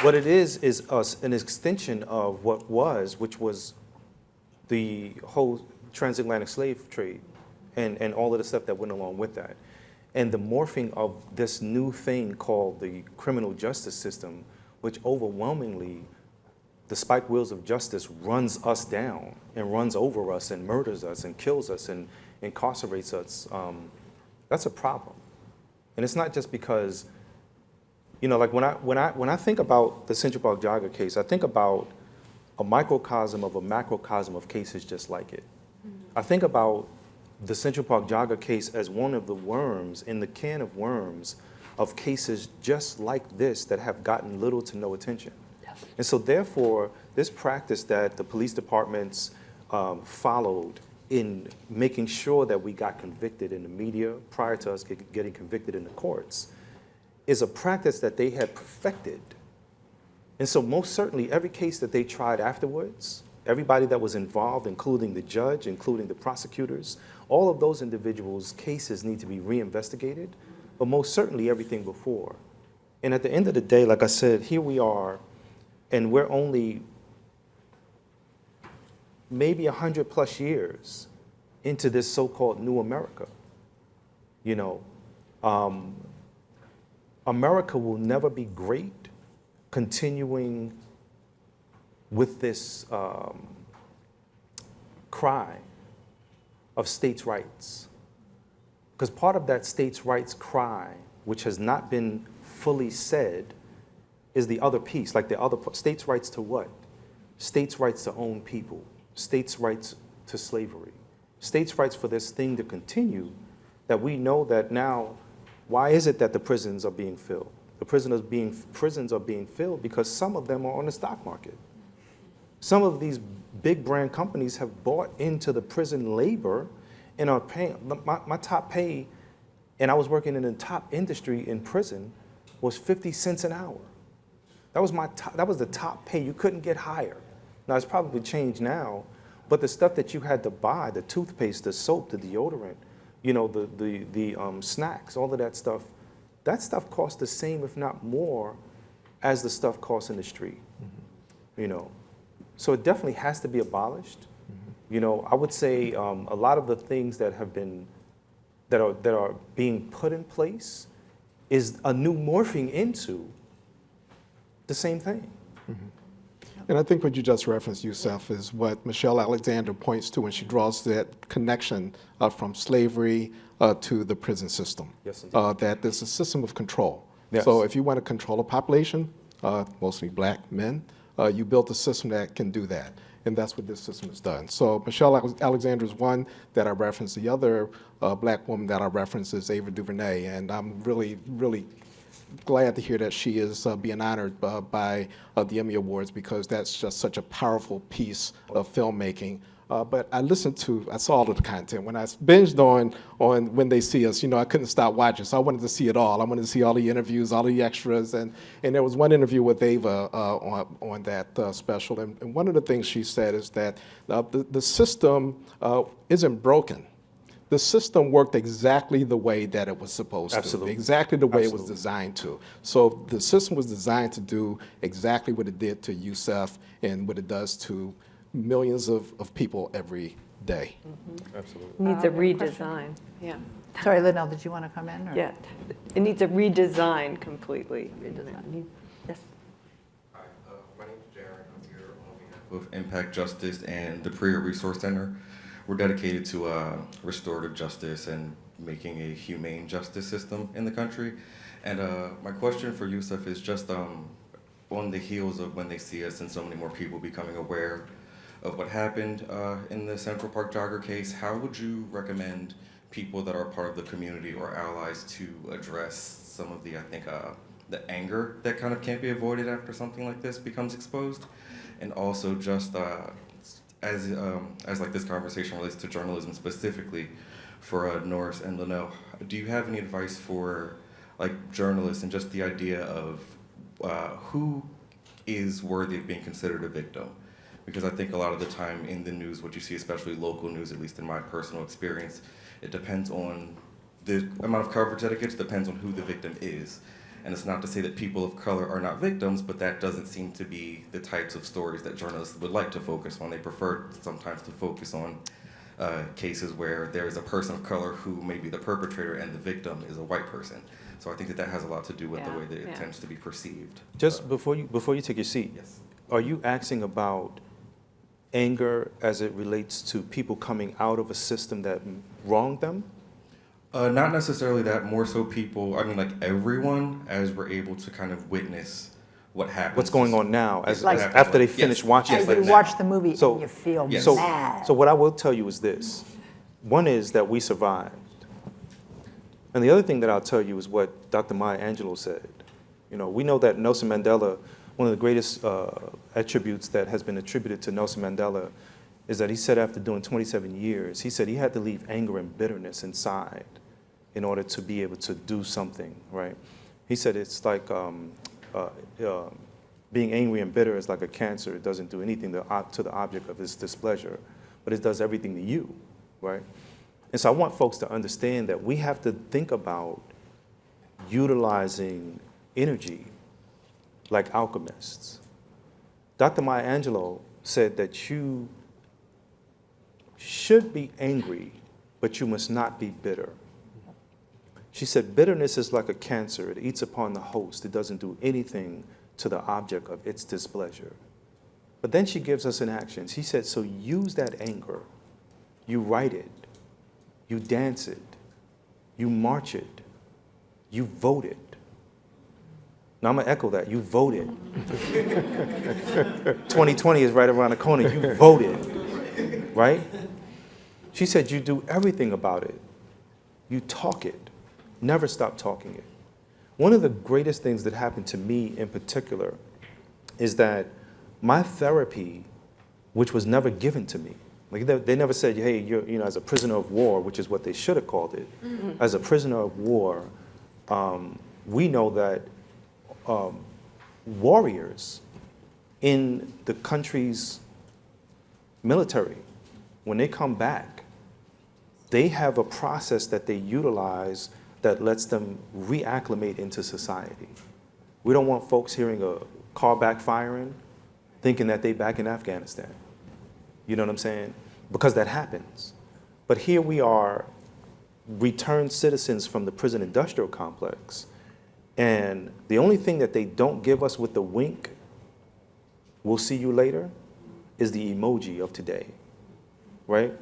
what it is an extension of what was, which was the whole transatlantic slave trade and all of the stuff that went along with that. And the morphing of this new thing called the criminal justice system, which overwhelmingly, the spike wheels of justice runs us down and runs over us and murders us and kills us and incarcerates us. That's a problem. And it's not just because, you know, like when I think about the Central Park jogger case, I think about a microcosm of a macrocosm of cases just like it. I think about the Central Park jogger case as one of the worms in the can of worms of cases just like this that have gotten little to no attention. And so therefore, this practice that the police departments followed in making sure that we got convicted in the media prior to us getting convicted in the courts is a practice that they had perfected. And so most certainly every case that they tried afterwards, everybody that was involved, including the judge, including the prosecutors, all of those individuals' cases need to be reinvestigated, but most certainly everything before. And at the end of the day, like I said, here we are, and we're only maybe 100+ years into this so-called new America. You know, America will never be great continuing with this cry of states' rights. Because part of that states' rights cry, which has not been fully said, is the other piece, like the other states' rights to what? States' rights to own people, states' rights to slavery, states' rights for this thing to continue, that we know that now, why is it that the prisons are being filled? The prisons are being filled because some of them are on the stock market. Some of these big brand companies have bought into the prison labor and are paying. My top pay, and I was working in the top industry in prison, was 50 cents an hour. That was the top pay. You couldn't get higher. Now it's probably changed now, but the stuff that you had to buy, the toothpaste, the soap, the deodorant, you know, the snacks, all of that stuff costs the same, if not more, as the stuff costs in the street. You know, so it definitely has to be abolished. You know, I would say a lot of the things that have been that are being put in place is a new morphing into the same thing. And I think what you just referenced, Yusef, is what Michelle Alexander points to when she draws that connection from slavery to the prison system. Yes, indeed. That there's a system of control. Yes. So if you want to control a population, mostly black men, you built a system that can do that. And that's what this system has done. So Michelle Alexander is one that I referenced. The other black woman that I referenced is Ava DuVernay. And I'm really, really glad to hear that she is being honored by the Emmy Awards, because that's just such a powerful piece of filmmaking. But I saw all of the content. When I binged on When They See Us, you know, I couldn't stop watching, so I wanted to see it all. I wanted to see all the interviews, all the extras, and there was one interview with Ava on that special, and one of the things she said is that the system isn't broken. The system worked exactly the way that it was supposed Absolutely. to, exactly the way Absolutely. it was designed to. So the system was designed to do exactly what it did to Yusef and what it does to millions of people every day. Absolutely. Needs a redesign. Yeah. Sorry, LynNell, did you want to come in? Or? Yeah. It needs a redesign completely. Redesign. Yes. Hi, my name is Jared. I'm here on behalf of Impact Justice and the Prior Resource Center. We're dedicated to restorative justice and making a humane justice system in the country. And my question for Yusef is just on the heels of When They See Us and so many more people becoming aware of what happened in the Central Park jogger case, how would you recommend people that are part of the community or allies to address some of the, I think, the anger that kind of can't be avoided after something like this becomes exposed? And also just as like this conversation relates to journalism specifically for Norris and LynNell, do you have any advice for like journalists and just the idea of who is worthy of being considered a victim? Because I think a lot of the time in the news, what you see, especially local news, at least in my personal experience, it depends on the amount of coverage that it gets, depends on who the victim is. And it's not to say that people of color are not victims, but that doesn't seem to be the types of stories that journalists would like to focus on. They prefer sometimes to focus on cases where there is a person of color who may be the perpetrator and the victim is a white person. So I think that that has a lot to do with the way that it tends to be perceived. Just before you take your seat, Yes. are you asking about anger as it relates to people coming out of a system that wronged them? Not necessarily that, more so people, I mean like everyone, as we're able to kind of witness what happens. What's going on now, as Like- after they finish Yes. watching Yes, it? like You watch the movie So- and you feel Yes. mad. So what I will tell you is this. One is that we survived. And the other thing that I'll tell you is what Dr. Maya Angelou said. You know, we know that Nelson Mandela, one of the greatest attributes that has been attributed to Nelson Mandela is that he said after doing 27 years, he said he had to leave anger and bitterness inside in order to be able to do something, right? He said it's like being angry and bitter is like a cancer. It doesn't do anything to the object of its displeasure, but it does everything to you, right? And so I want folks to understand that we have to think about utilizing energy like alchemists. Dr. Maya Angelou said that you should be angry, but you must not be bitter. She said, bitterness is like a cancer. It eats upon the host. It doesn't do anything to the object of its displeasure. But then she gives us an action. She said, so use that anger. You write it. You dance it. You march it. You vote it. Now I'm going to echo that. You voted. 2020 is right around the corner. You voted, right? She said, you do everything about it. You talk it. Never stop talking it. One of the greatest things that happened to me in particular is that my therapy, which was never given to me, like they never said, hey, you're, you know, as a prisoner of war, which is what they should have called it. As a prisoner of war, we know that warriors in the country's military, when they come back, they have a process that they utilize that lets them reacclimate into society. We don't want folks hearing a car backfiring, thinking that they back in Afghanistan. You know what I'm saying? Because that happens. But here we are, returned citizens from the prison industrial complex, and the only thing that they don't give us with the wink, we'll see you later, is the emoji of today, right?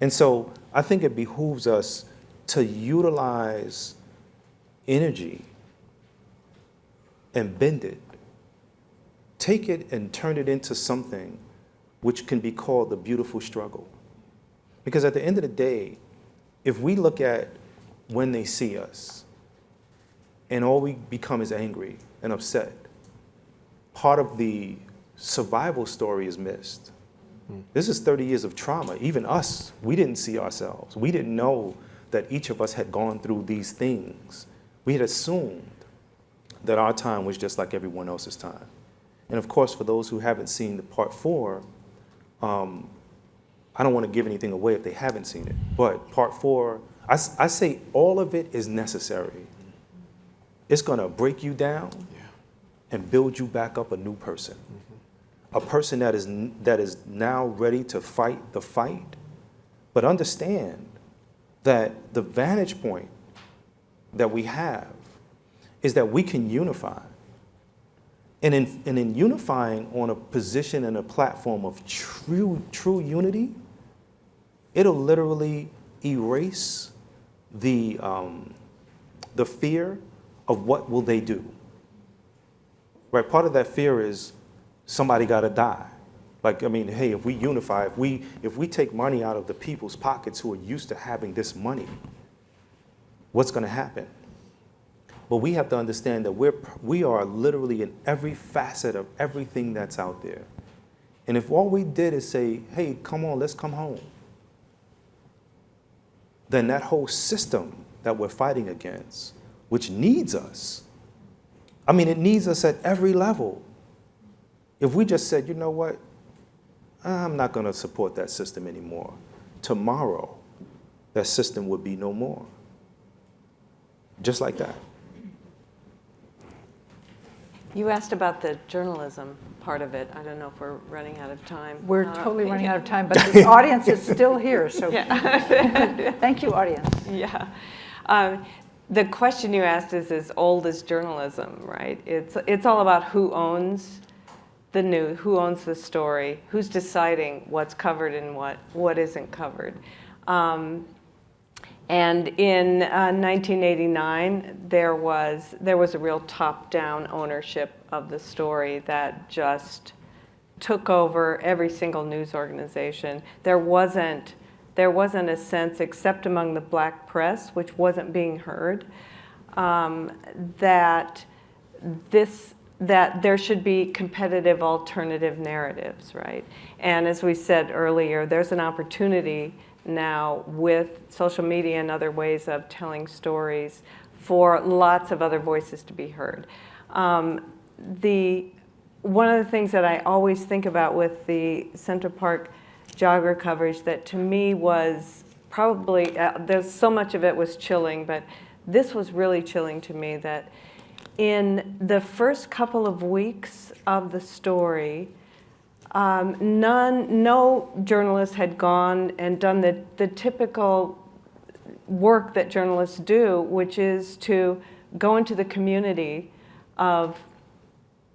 And so I think it behooves us to utilize energy and bend it. Take it and turn it into something which can be called the beautiful struggle. Because at the end of the day, if we look at when they see us and all we become is angry and upset, part of the survival story is missed. This is 30 years of trauma. Even us, we didn't see ourselves. We didn't know that each of us had gone through these things. We had assumed that our time was just like everyone else's time. And of course, for those who haven't seen the part 4, I don't want to give anything away if they haven't seen it, but part 4, I say all of it is necessary. It's gonna break you down and build you back up a new person. A person that is now ready to fight the fight, but understand that the vantage point that we have is that we can unify. And in unifying on a position and a platform of true unity, it'll literally erase the fear of what will they do. Right? Part of that fear is somebody got to die. Like, I mean, hey, if we unify, if we take money out of the people's pockets who are used to having this money, what's going to happen? But we have to understand that we are literally in every facet of everything that's out there. And if all we did is say, hey, come on, let's come home, then that whole system that we're fighting against, which needs us, I mean, it needs us at every level. If we just said, you know what, I'm not going to support that system anymore. Tomorrow, that system would be no more. Just like that. You asked about the journalism part of it. I don't know if we're running out of time. We're totally running out of time, but the audience is still here, so thank you, audience. Yeah. The question you asked is as old as journalism, right? It's all about who owns the news, who owns the story, who's deciding what's covered and what isn't covered. And in 1989, there was a real top-down ownership of the story that just took over every single news organization. There wasn't a sense, except among the black press, which wasn't being heard, that there should be competitive alternative narratives, right? And as we said earlier, there's an opportunity now with social media and other ways of telling stories for lots of other voices to be heard. One of the things that I always think about with the Central Park jogger coverage that to me was probably, there's so much of it was chilling, but this was really chilling to me, that in the first couple of weeks of the story, no journalist had gone and done the typical work that journalists do, which is to go into the community of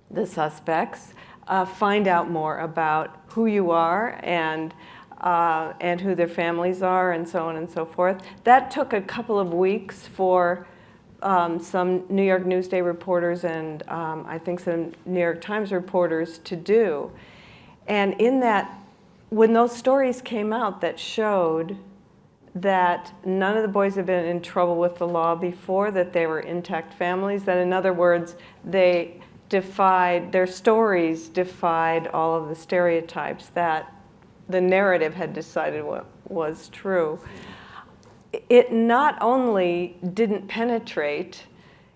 the suspects, find out more about who you are and who their families are, and so on and so forth. That took a couple of weeks for some New York Newsday reporters and I think some New York Times reporters to do. And in that, when those stories came out that showed that none of the boys had been in trouble with the law before, that they were intact families, that in other words, their stories defied all of the stereotypes that the narrative had decided what was true. It not only didn't penetrate,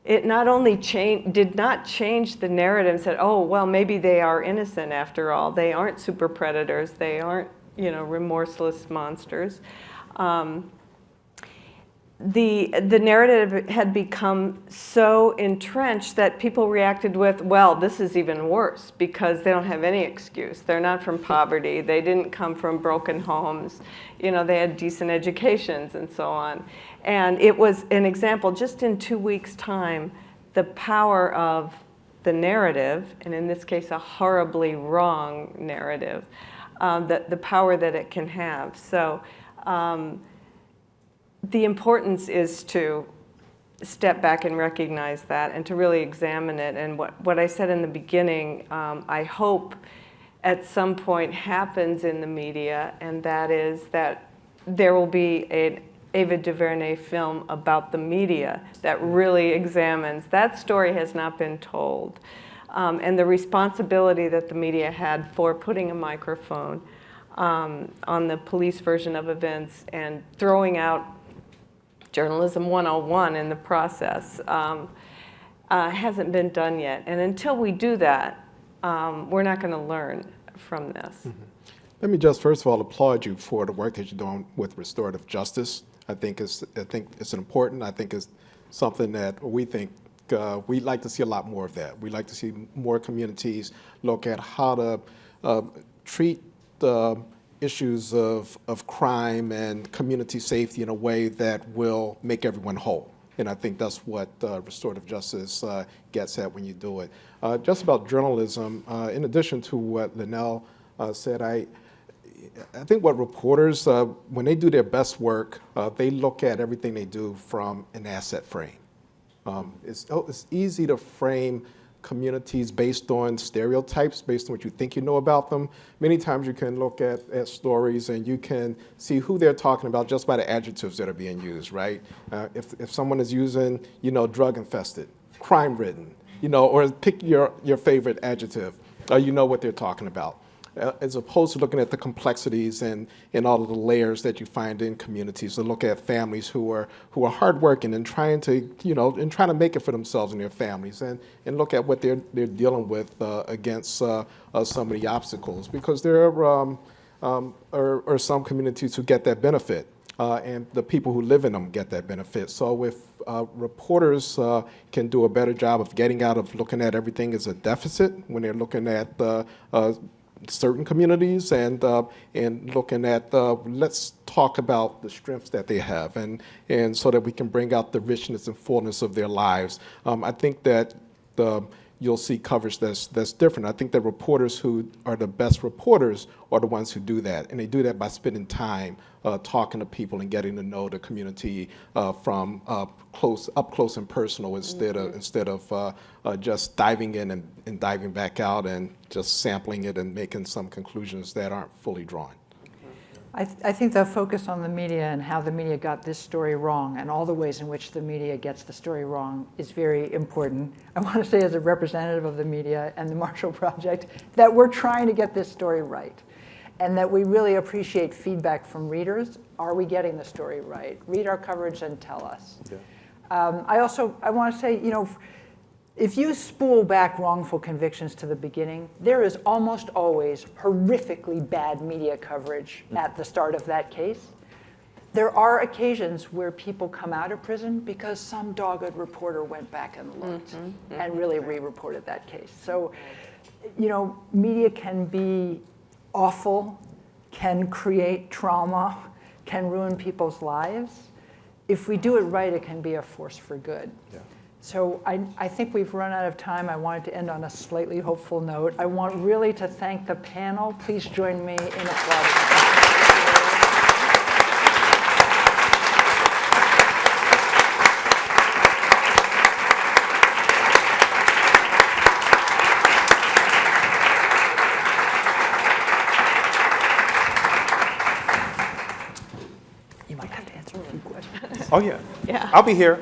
it not only did not change the narrative and said, oh, well, maybe they are innocent after all. They aren't super predators. They aren't, remorseless monsters. The narrative had become so entrenched that people reacted with, well, this is even worse because they don't have any excuse. They're not from poverty. They didn't come from broken homes. They had decent educations and so on. And it was an example, just in 2 weeks' time, the power of the narrative, and in this case, a horribly wrong narrative, the power that it can have. So the importance is to step back and recognize that and to really examine it. And what I said in the beginning, I hope at some point happens in the media, and that is that there will be an Ava DuVernay film about the media that really examines. That story has not been told. And the responsibility that the media had for putting a microphone on the police version of events and throwing out journalism 101 in the process hasn't been done yet. And until we do that, we're not going to learn from this. Mm-hmm. Let me just first of all applaud you for the work that you're doing with restorative justice. I think it's important. I think it's something that we think we'd like to see a lot more of that. We'd like to see more communities look at how to treat the issues of crime and community safety in a way that will make everyone whole. And I think that's what restorative justice gets at when you do it. Just about journalism, in addition to what LynNell said, I think what reporters, when they do their best work, they look at everything they do from an asset frame. It's easy to frame communities based on stereotypes, based on what you think you know about them. Many times you can look at stories and you can see who they're talking about just by the adjectives that are being used, right? If someone is using, drug infested, crime ridden, or pick your favorite adjective, you know what they're talking about. as opposed to looking at the complexities and all of the layers that you find in communities, to look at families who are hardworking and trying to make it for themselves and their families, and look at what they're dealing with against some of the obstacles, because there are some communities who get that benefit. And the people who live in them get that benefit. So if reporters can do a better job of getting out of looking at everything as a deficit when they're looking at certain communities and looking at let's talk about the strengths that they have, and so that we can bring out the richness and fullness of their lives. I think that you'll see coverage that's different. I think that reporters who are the best reporters are the ones who do that, and they do that by spending time talking to people and getting to know the community from up close and personal, instead of just diving in and diving back out and just sampling it and making some conclusions that aren't fully drawn. I think the focus on the media and how the media got this story wrong and all the ways in which the media gets the story wrong is very important. I want to say, as a representative of the media and the Marshall Project, that we're trying to get this story right, and that we really appreciate feedback from readers. Are we getting the story right? Read our coverage and tell us. Yeah. I want to say, if you spool back wrongful convictions to the beginning, there is almost always horrifically bad media coverage at the start of that case. There are occasions where people come out of prison because some dogged reporter went back and looked and really re-reported that case. So, media can be awful, can create trauma, can ruin people's lives. If we do it right, it can be a force for good. Yeah. So I think we've run out of time. I wanted to end on a slightly hopeful note. I want really to thank the panel. Please join me in applauding. You might have to answer a few questions. Oh, yeah. Yeah. I'll be here.